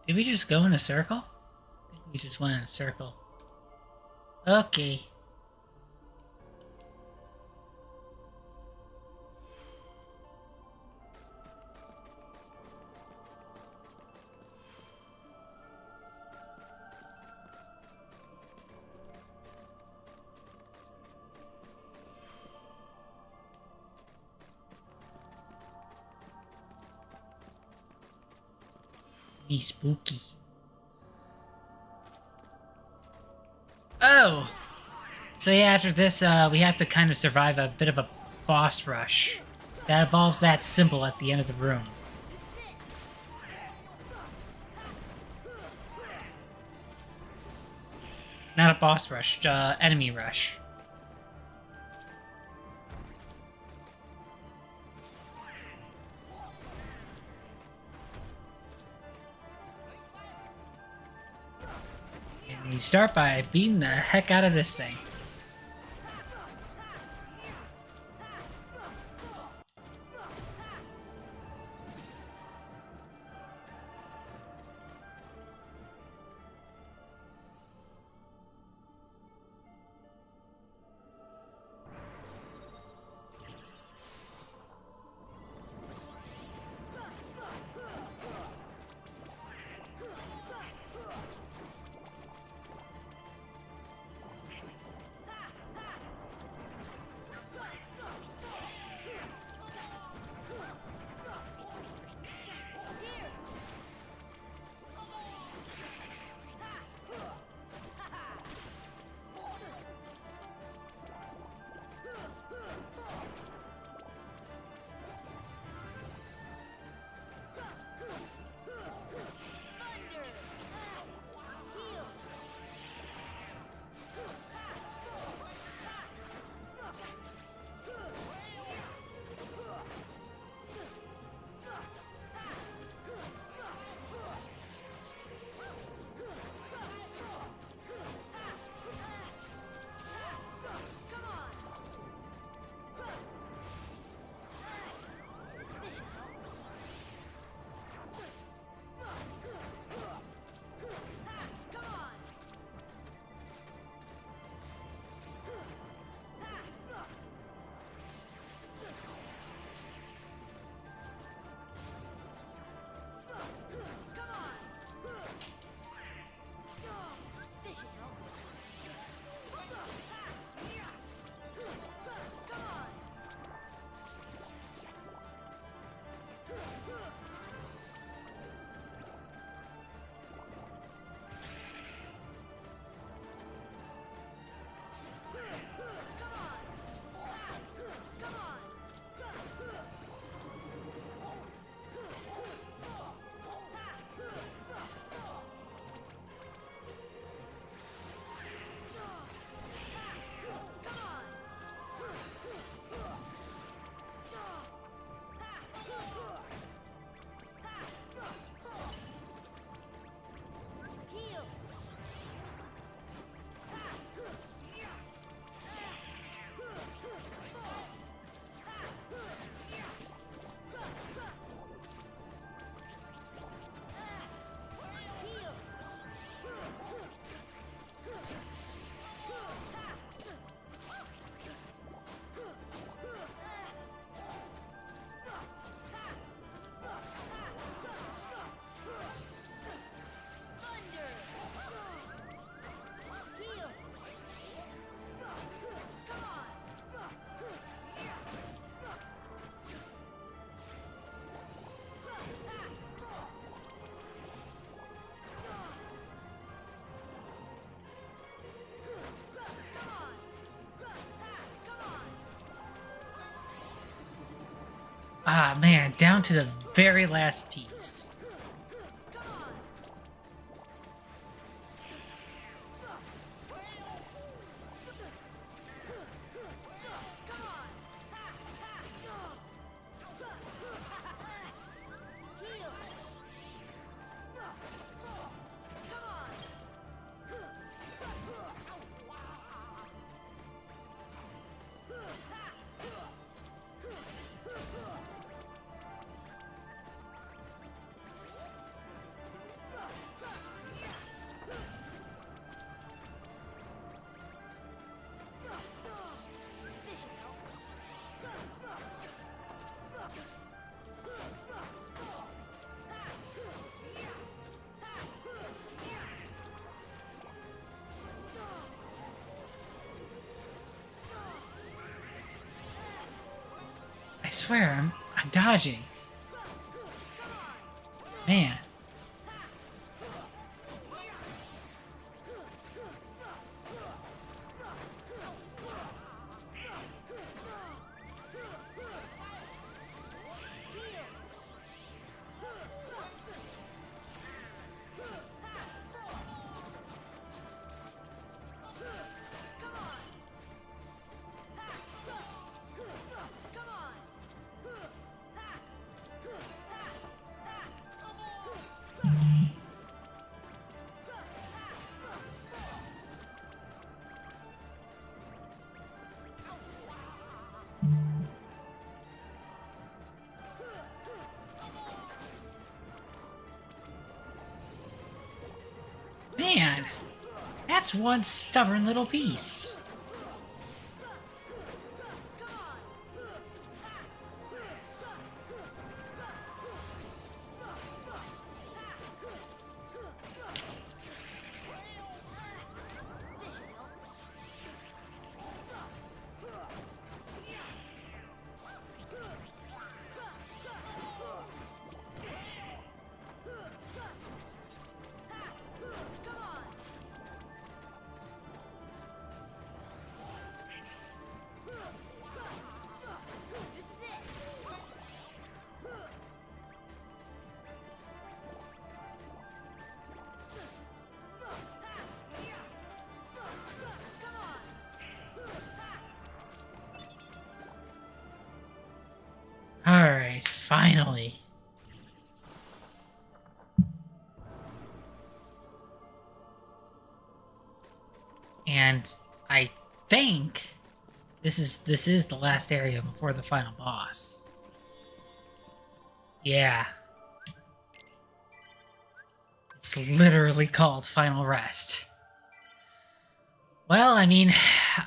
Did we just go in a circle? I think we just went in a circle. Okay. Me spooky. Oh! So yeah, after this, we have to kind of survive a bit of a boss rush. That involves that symbol at the end of the room. Not a boss rush, enemy rush. And we start by beating the heck out of this thing. Ah, man, down to the very last piece. I swear, I'm dodging. Man. Man, that's one stubborn little piece. Alright, finally. And I think this is the last area before the final boss. Yeah. It's literally called Final Rest. Well, I mean,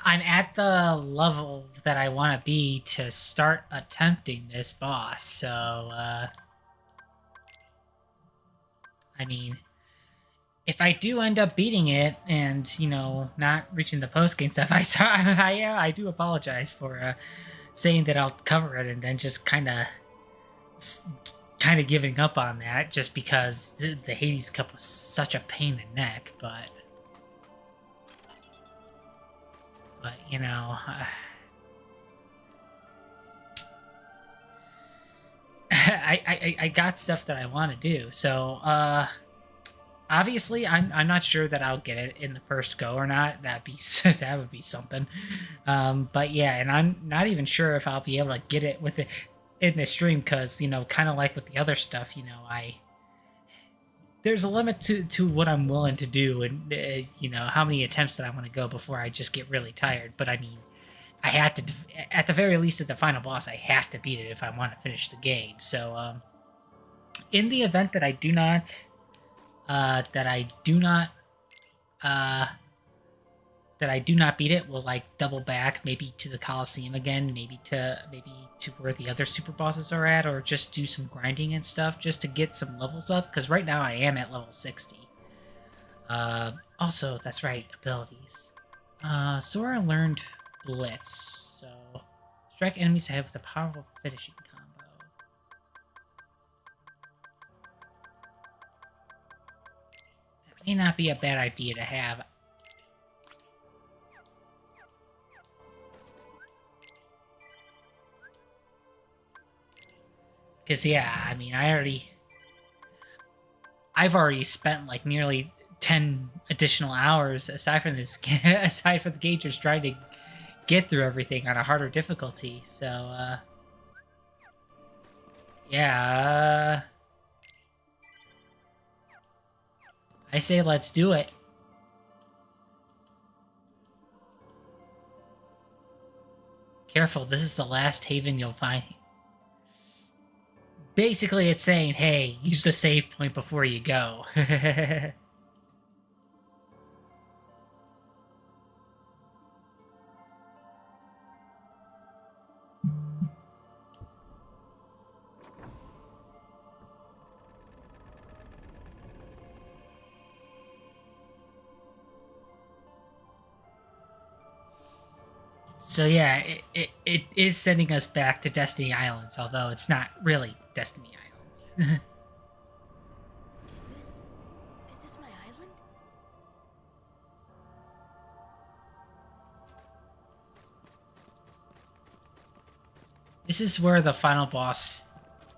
I'm at the level that I want to be to start attempting this boss, so, I mean, if I do end up beating it and, you know, not reaching the post-game stuff, I do apologize for, saying that I'll cover it and then just kind of giving up on that just because the Hades Cup was such a pain in the neck, but you know, I got stuff that I want to do. So obviously I'm not sure that I'll get it in the first go or not. That would be something. But yeah, and I'm not even sure if I'll be able to get it with it in this stream because, you know, kind of like with the other stuff, you know, there's a limit to what I'm willing to do and, you know, how many attempts that I want to go before I just get really tired. But I mean, I had to, at the very least at the final boss, I have to beat it if I want to finish the game. So, in the event that I do not, beat it, we'll like double back maybe to the Coliseum again, maybe to where the other super bosses are at, or just do some grinding and stuff just to get some levels up, because right now I am at level 60. Also, that's right, abilities. Sora learned Blitz, so strike enemies ahead with a powerful finishing combo. That may not be a bad idea to have. Because, yeah, I mean, I've already spent, like, nearly 10 additional hours, aside from the game, just trying to get through everything on a harder difficulty, so, yeah, I say let's do it. Careful, this is the last haven you'll find. Basically, it's saying, hey, use the save point before you go. So yeah, it is sending us back to Destiny Islands, although it's not really Destiny Islands. Is this my island? This is where the final boss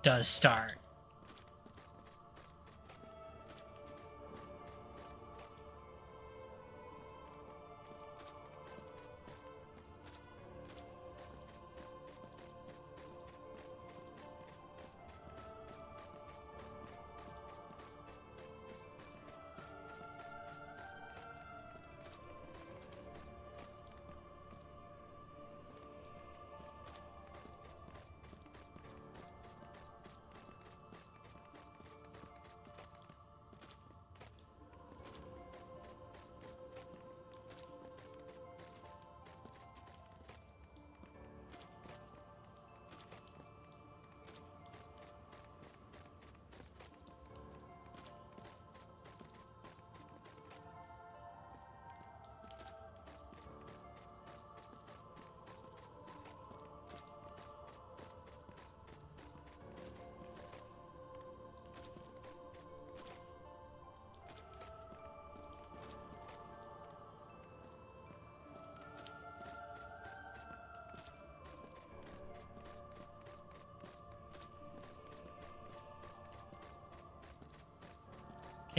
does start.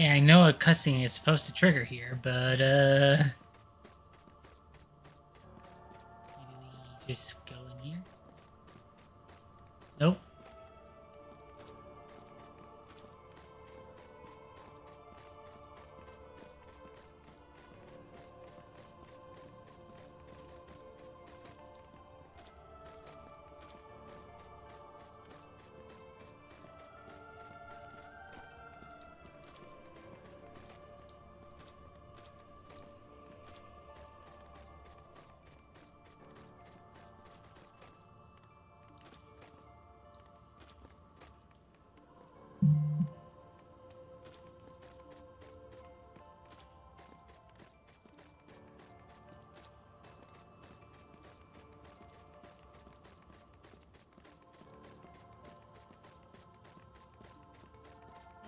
Hey, I know a cutscene is supposed to trigger here, but maybe we just go in here? Nope.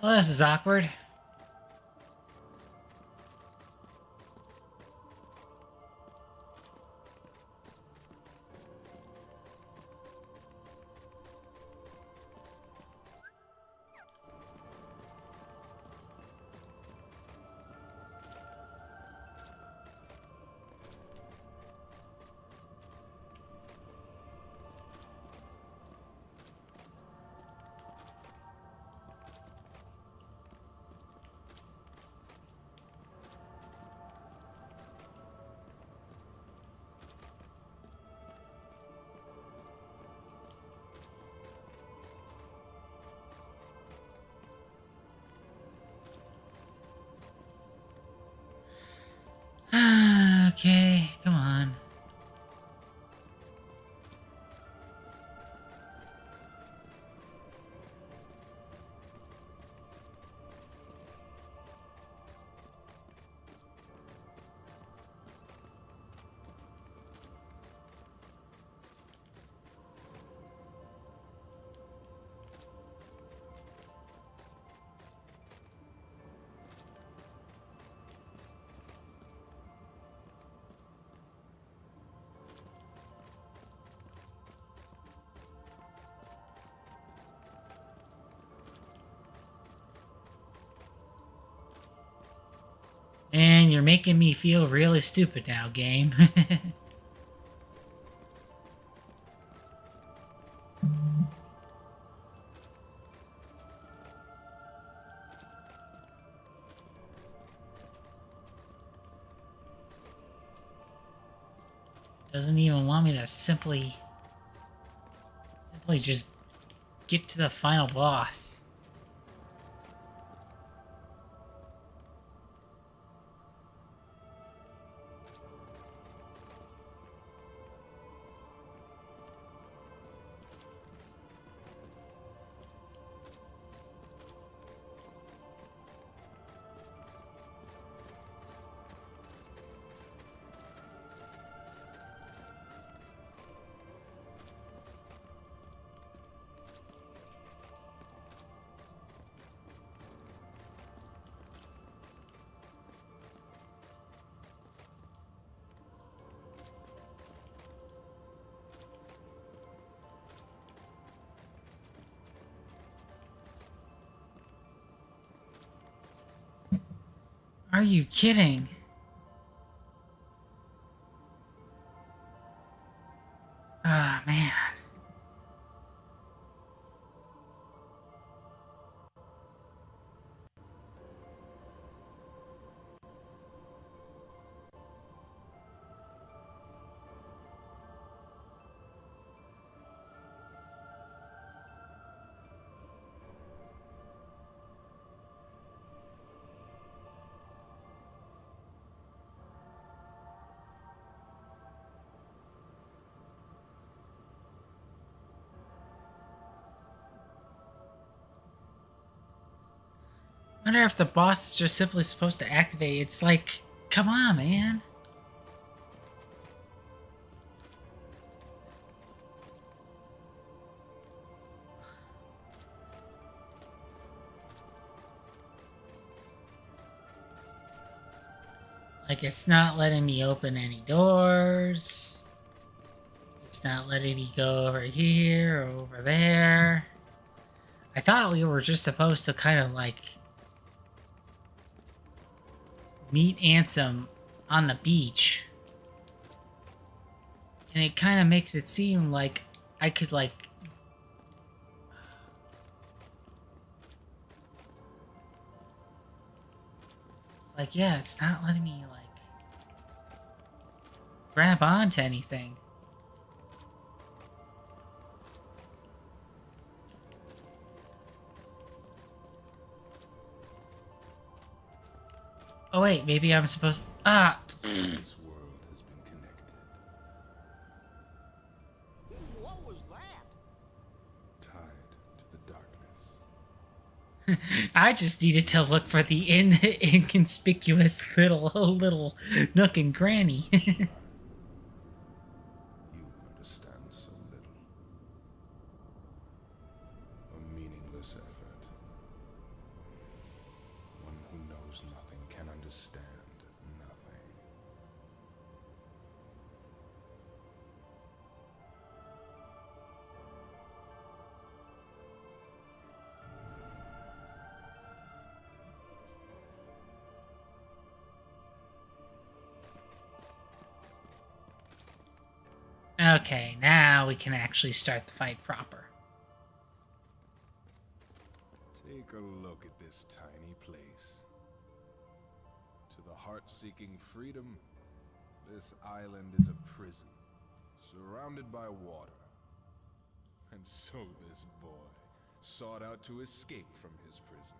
Well, this is awkward. Okay, come on. And you're making me feel really stupid now, game. Doesn't even want me to simply just get to the final boss. Are you kidding? Ah, man. I wonder if the boss is just simply supposed to activate. It's like, come on, man. Like, it's not letting me open any doors. It's not letting me go over here or over there. I thought we were just supposed to kind of like meet Ansem on the beach. And it kind of makes it seem like I could, like... It's like, yeah, it's not letting me, like... grab onto anything. Oh wait, maybe I'm supposed... Ah! This world has been connected, What was that? tied to the darkness. I just needed to look for the inconspicuous little nook and cranny. You understand so little. A meaningless effort. One who knows nothing can understand nothing. Okay, now we can actually start the fight proper. Take a look at this tiny place. To the heart-seeking freedom, this island is a prison, surrounded by water. And so this boy sought out to escape from his prison.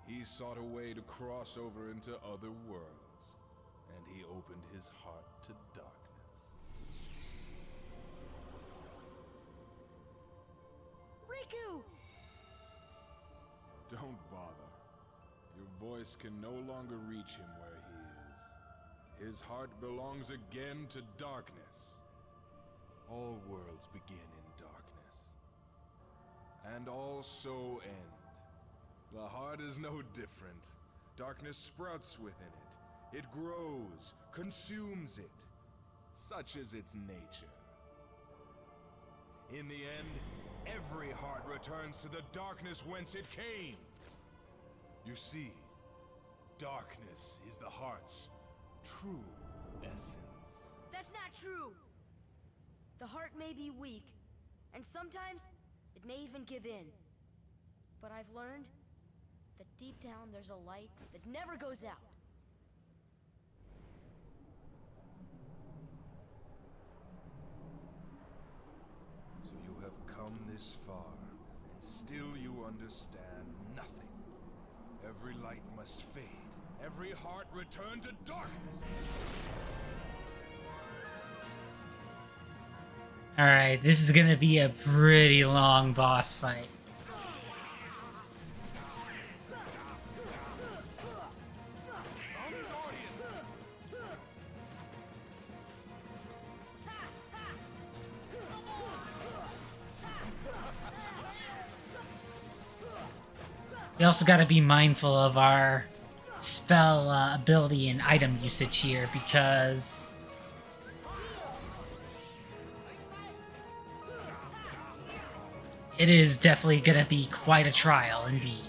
He sought a way to cross over into other worlds, and he opened his heart to darkness. Riku! Don't bother. Your voice can no longer reach him where he is. His heart belongs again to darkness. All worlds begin in darkness. And all so end. The heart is no different. Darkness sprouts within it. It grows, consumes it. Such is its nature. In the end, every heart returns to the darkness whence it came. You see, darkness is the heart's true essence. That's not true! The heart may be weak, and sometimes it may even give in. But I've learned that deep down there's a light that never goes out. So you have come this far, and still you understand nothing. Every light must fade. Every heart return to darkness. Alright, this is gonna be a pretty long boss fight. We also gotta be mindful of our spell ability and item usage here because it is definitely gonna be quite a trial indeed.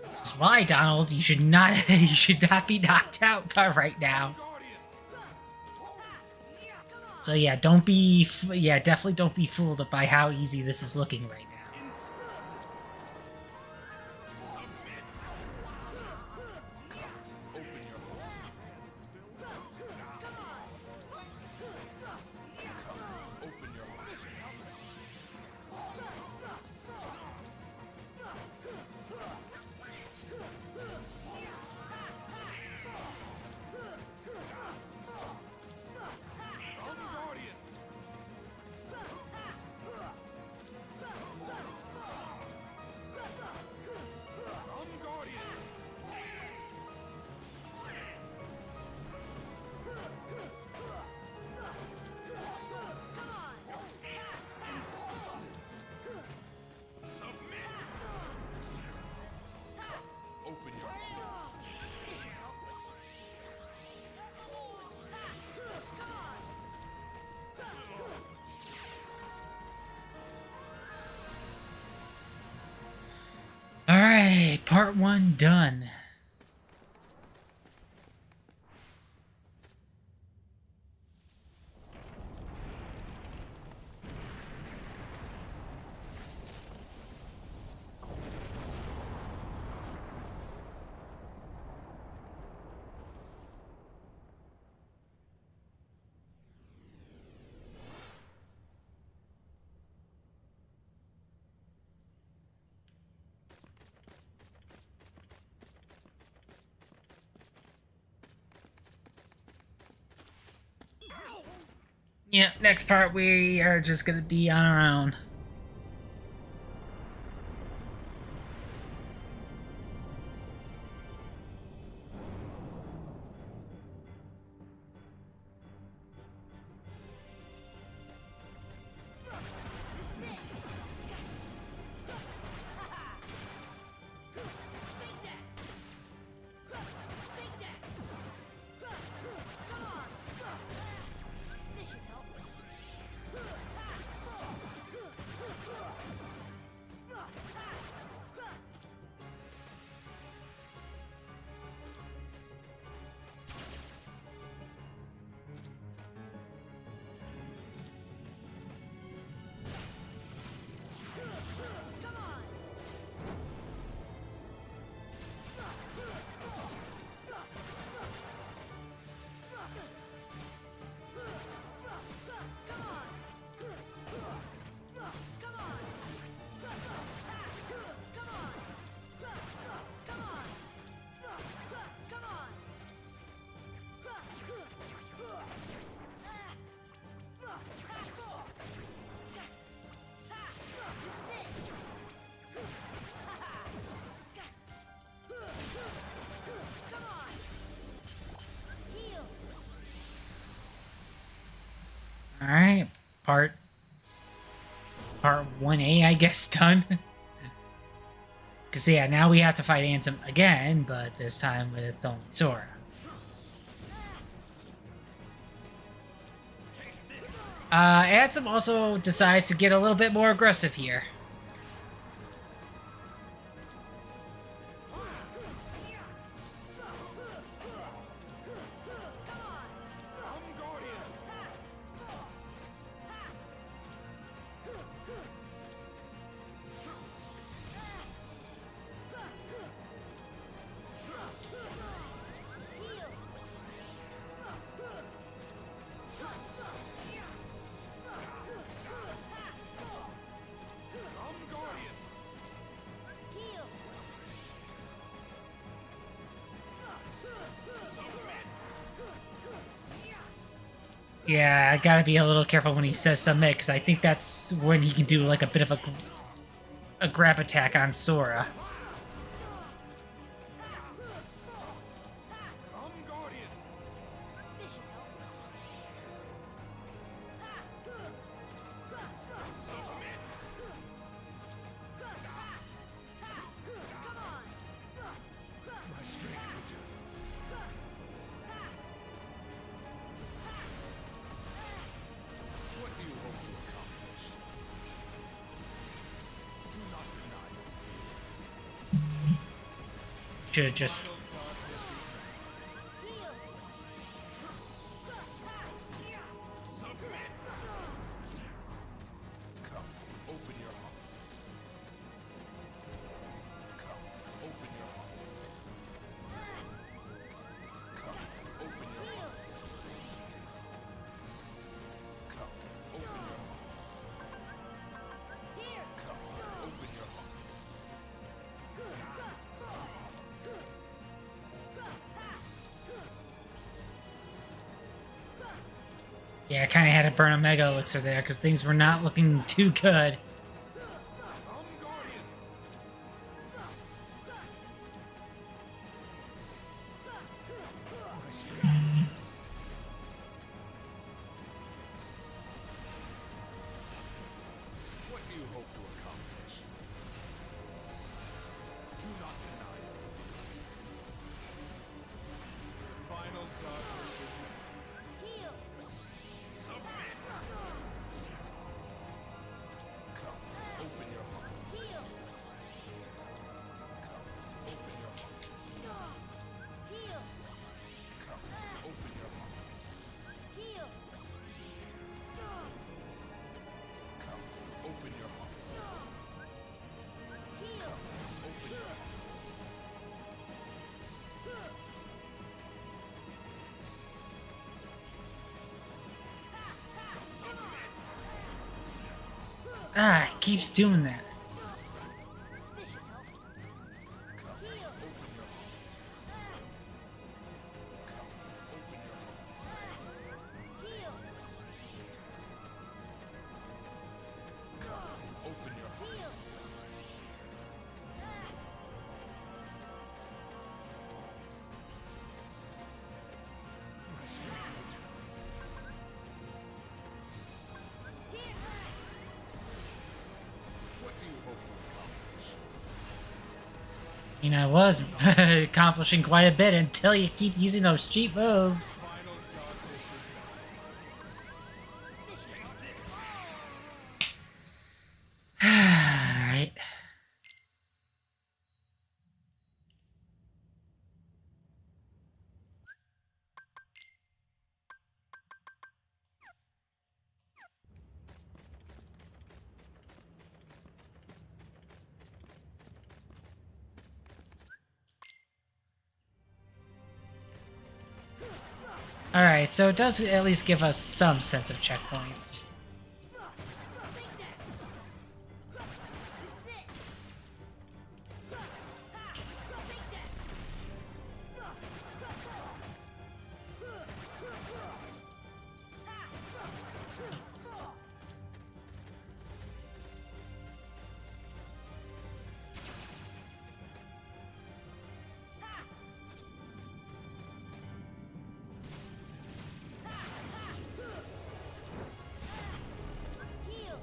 That's why, Donald, you should not be knocked out right now. So yeah, definitely don't be fooled by how easy this is looking right now. part 1 done. Yeah, next part we are just gonna be on our own. Alright, part 1A, I guess, done. Because, yeah, now we have to fight Ansem again, but this time with only Sora. Ansem also decides to get a little bit more aggressive here. Yeah, I gotta be a little careful when he says submit, because I think that's when he can do like a bit of a grab attack on Sora. Should just... Yeah, I kind of had to burn a Mega Elixir there because things were not looking too good. Ah, it keeps doing that. This should help. Heal. Heal. Heal. You know, I was accomplishing quite a bit until you keep using those cheap moves. Alright. Alright, so it does at least give us some sense of checkpoints. Take that. This is it. Take that. Heal.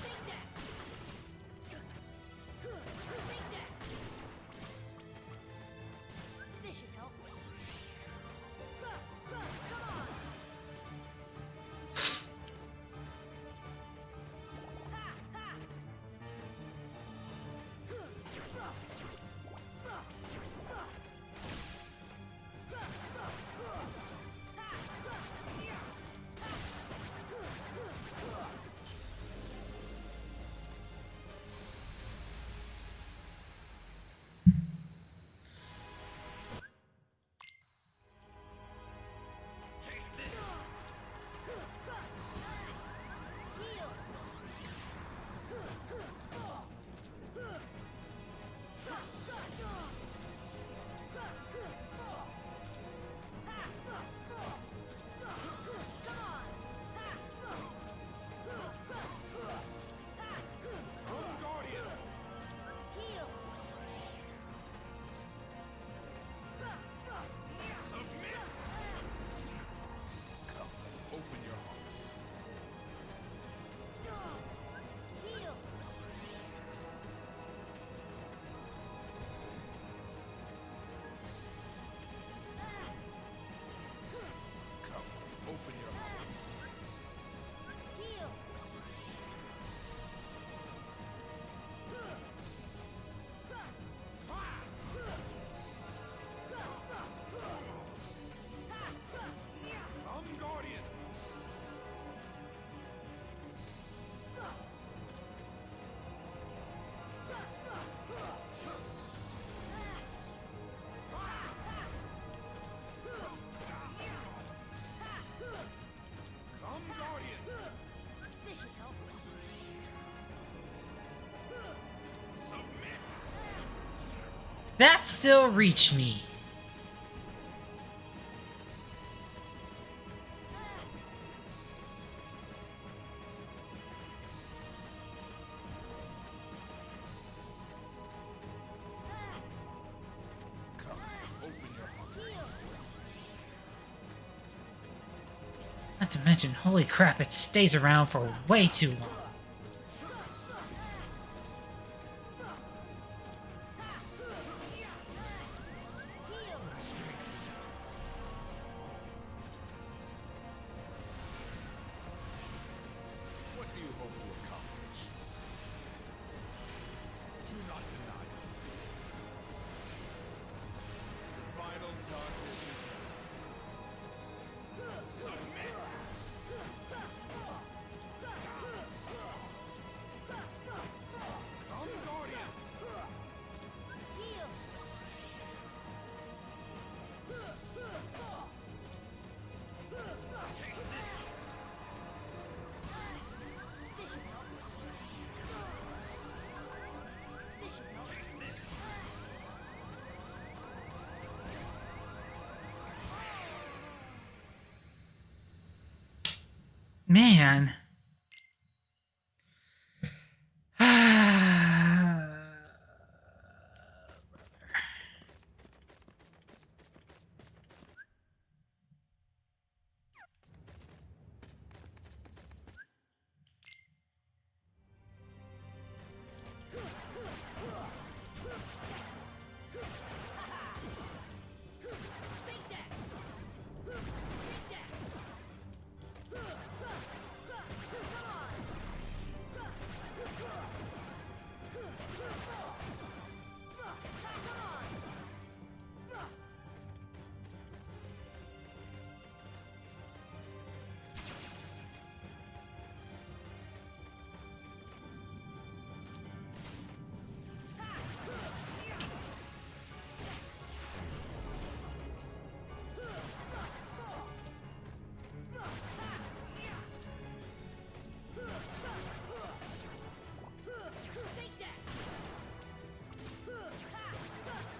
Take that. Take that. This should help. Come on. Heal. Heal. Heal. Heal. This should help. That still reached me. Heal. Not to mention, holy crap, it stays around for way too long. Heal. What do you hope to accomplish? Do not deny it. The final darkness is Submit! Man. Take that! Take that!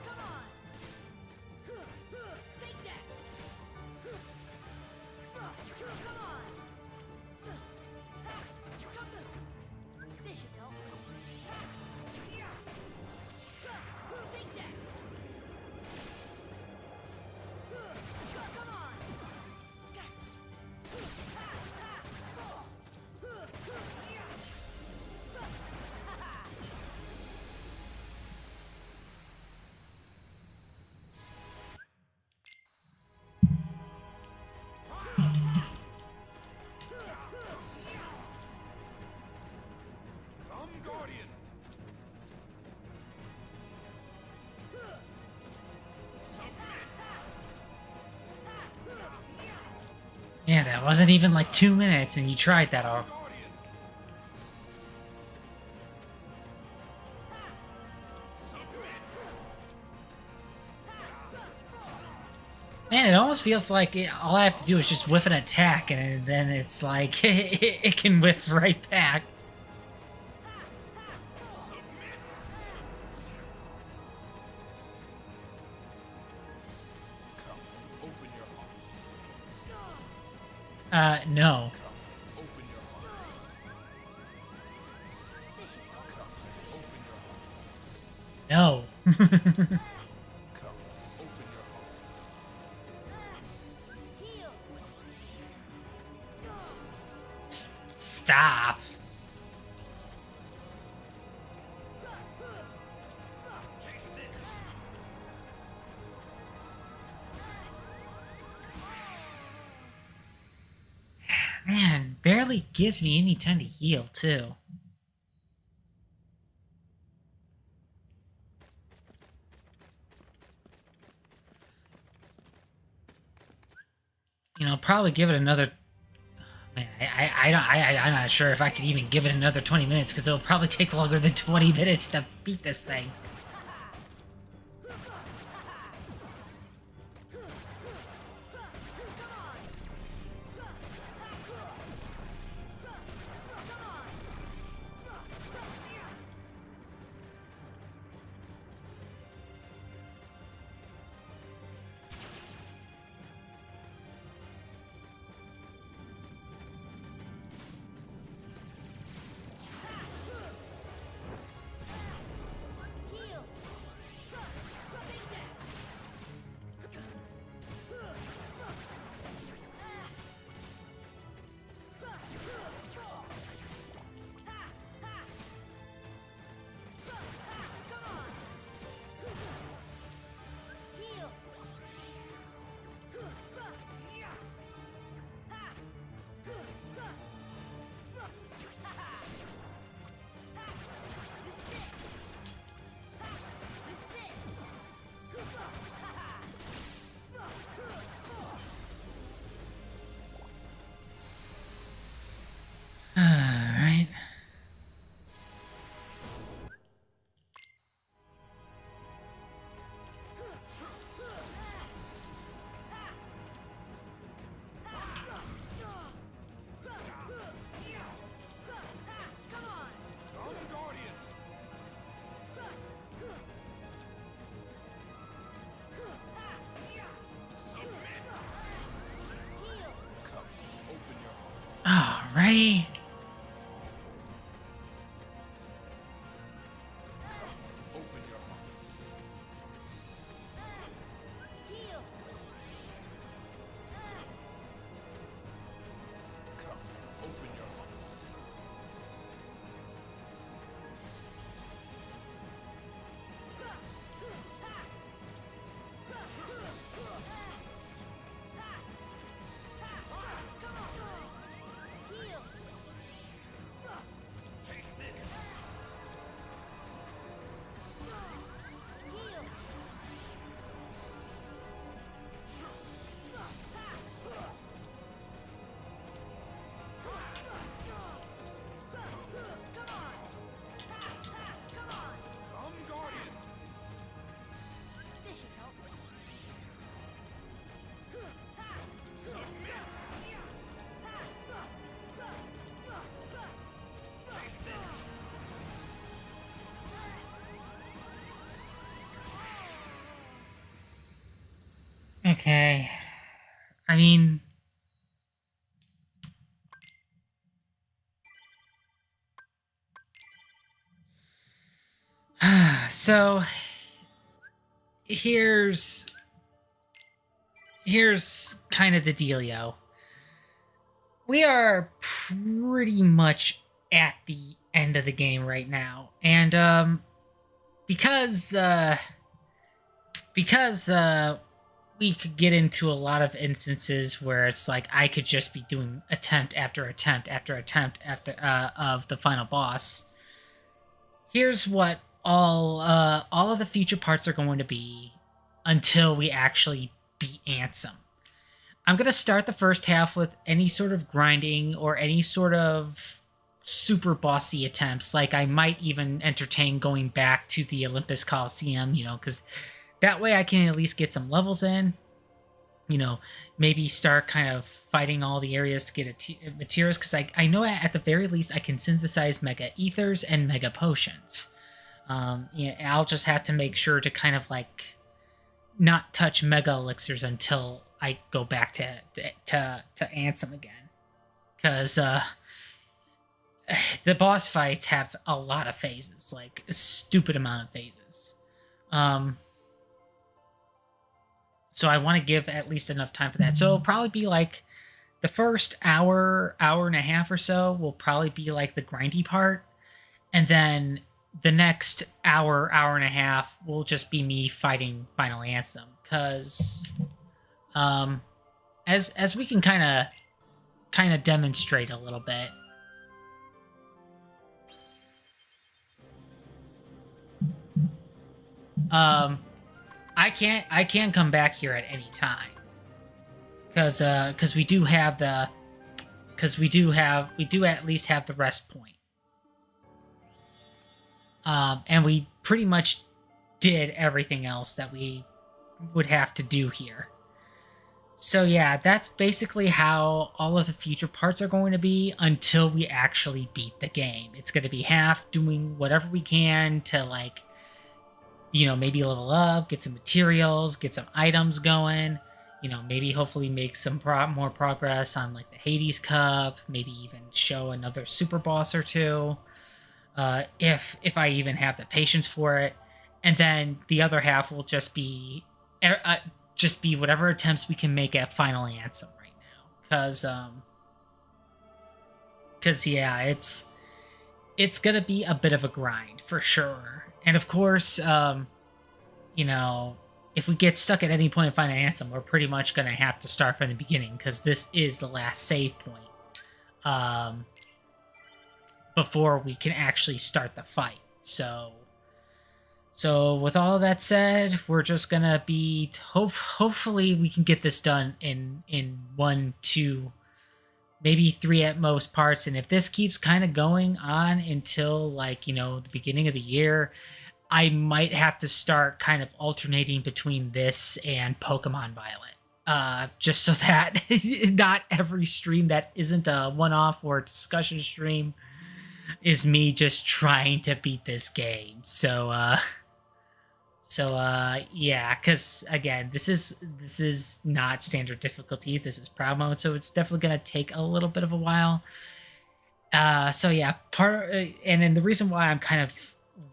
Come on! Come on! Take that! Come on! Take that! Come on! This should help. Take that! Come on! Come, Guardian! Yeah, that wasn't even like 2 minutes and you tried that all. Guardian! Man, it almost feels like all I have to do is just whiff an attack and then it's like it can whiff right back. Open your heart. No. Open your heart. This should help. Open your heart. No. Come, open your heart. Heal! Stop. Take this. Man, barely gives me any time to heal, too. You know, probably give it another. Man, I'm not sure if I could even give it another 20 minutes because it'll probably take longer than 20 minutes to beat this thing. Heal! Ready? Open your heart. Heal. Come, open your heart. Come on. Heal. Take this. Heal. Come on. Come on. Come, Guardian. This should help. Okay. I mean, so here's kind of the dealio. We are pretty much at the end of the game right now, and because we could get into a lot of instances where it's like I could just be doing attempt after attempt after attempt after of the final boss. Here's what all of the future parts are going to be until we actually beat Ansem. I'm gonna start the first half with any sort of grinding or any sort of super bossy attempts. Like I might even entertain going back to the Olympus Coliseum, because that way I can at least get some levels in. Maybe start kind of fighting all the areas to get materials, because I know at the very least I can synthesize mega ethers and mega potions. I'll just have to make sure to kind of like not touch mega elixirs until I go back to Ansem again, because the boss fights have a lot of phases, like a stupid amount of phases. So I want to give at least enough time for that. So it'll probably be like the first hour and a half or so will probably be like the grindy part, and then the next hour and a half will just be me fighting Final Ansem, because as we can kind of demonstrate a little bit. I can't come back here at any time, because we do at least have the rest point. And we pretty much did everything else that we would have to do here. So yeah, that's basically how all of the future parts are going to be until we actually beat the game. It's going to be half doing whatever we can to maybe level up, get some materials, get some items going, maybe hopefully make some more progress on like the Hades Cup, maybe even show another super boss or two, if I even have the patience for it. And then the other half will just be whatever attempts we can make at Final Ansem right now, because yeah, it's gonna be a bit of a grind for sure. And of course, if we get stuck at any point in Final Ansem, we're pretty much going to have to start from the beginning, because this is the last save point before we can actually start the fight. So with all of that said, we're just going to be... hopefully we can get this done in 1, 2, maybe 3 at most parts. And if this keeps kind of going on until the beginning of the year, I might have to start kind of alternating between this and Pokemon Violet, just so that not every stream that isn't a one-off or discussion stream is me just trying to beat this game. So yeah, because again, this is not standard difficulty. This is proud mode, so it's definitely gonna take a little bit of a while. So yeah, and then the reason why I'm kind of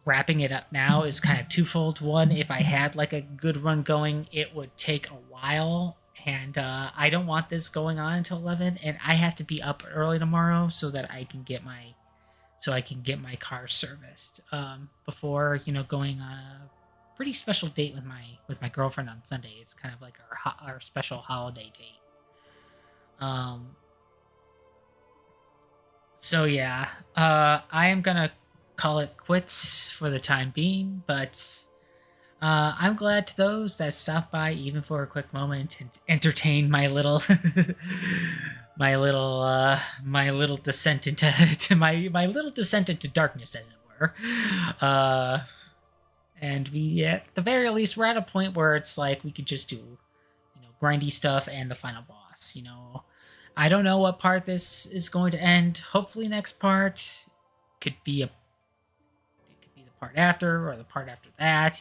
wrapping it up now is kind of twofold. One, if I had like a good run going, it would take a while, and I don't want this going on until 11, and I have to be up early tomorrow so that I can get my car serviced before going on a pretty special date with my girlfriend on Sunday. It's kind of like our special holiday date. So yeah, I am gonna call it quits for the time being, but I'm glad to those that stopped by even for a quick moment and entertain my little my little descent into my little descent into darkness, as it were. And we, at the very least, we're at a point where it's like we could just do grindy stuff and the final boss. I don't know what part this is going to end. Hopefully next part could be the part after or the part after that,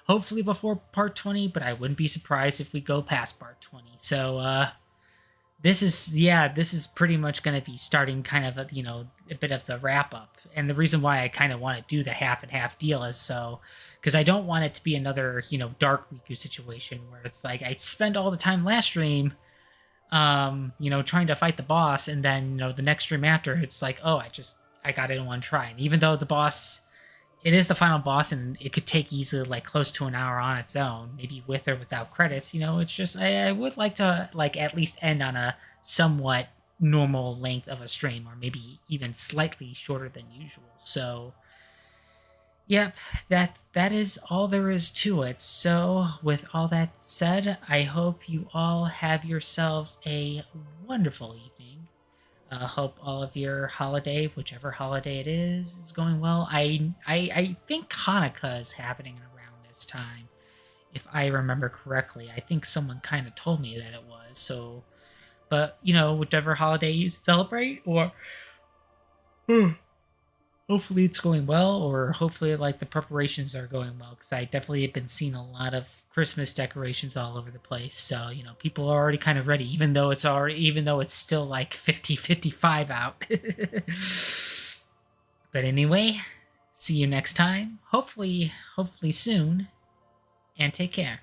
hopefully before part 20, but I wouldn't be surprised if we go past part 20. So this is pretty much going to be starting kind of a bit of the wrap up. And the reason why I kind of want to do the half and half deal is because I don't want it to be another Dark Riku situation where it's like I spend all the time last stream trying to fight the boss, and then the next stream after it's like, oh, I got it in one try. And even though it is the final boss and it could take easily like close to an hour on its own, maybe with or without credits, it's just I would like to at least end on a somewhat normal length of a stream, or maybe even slightly shorter than usual. So yep, that is all there is to it. So with all that said, I hope you all have yourselves a wonderful evening. Hope all of your holiday, whichever holiday it is going well. I think Hanukkah is happening around this time, if I remember correctly. I think someone kind of told me that it was. So, but whichever holiday you celebrate, or hopefully it's going well, or hopefully like the preparations are going well, because I definitely have been seeing a lot of Christmas decorations all over the place. So people are already kind of ready, even though it's still like 55 out. But anyway, see you next time, hopefully soon, and take care.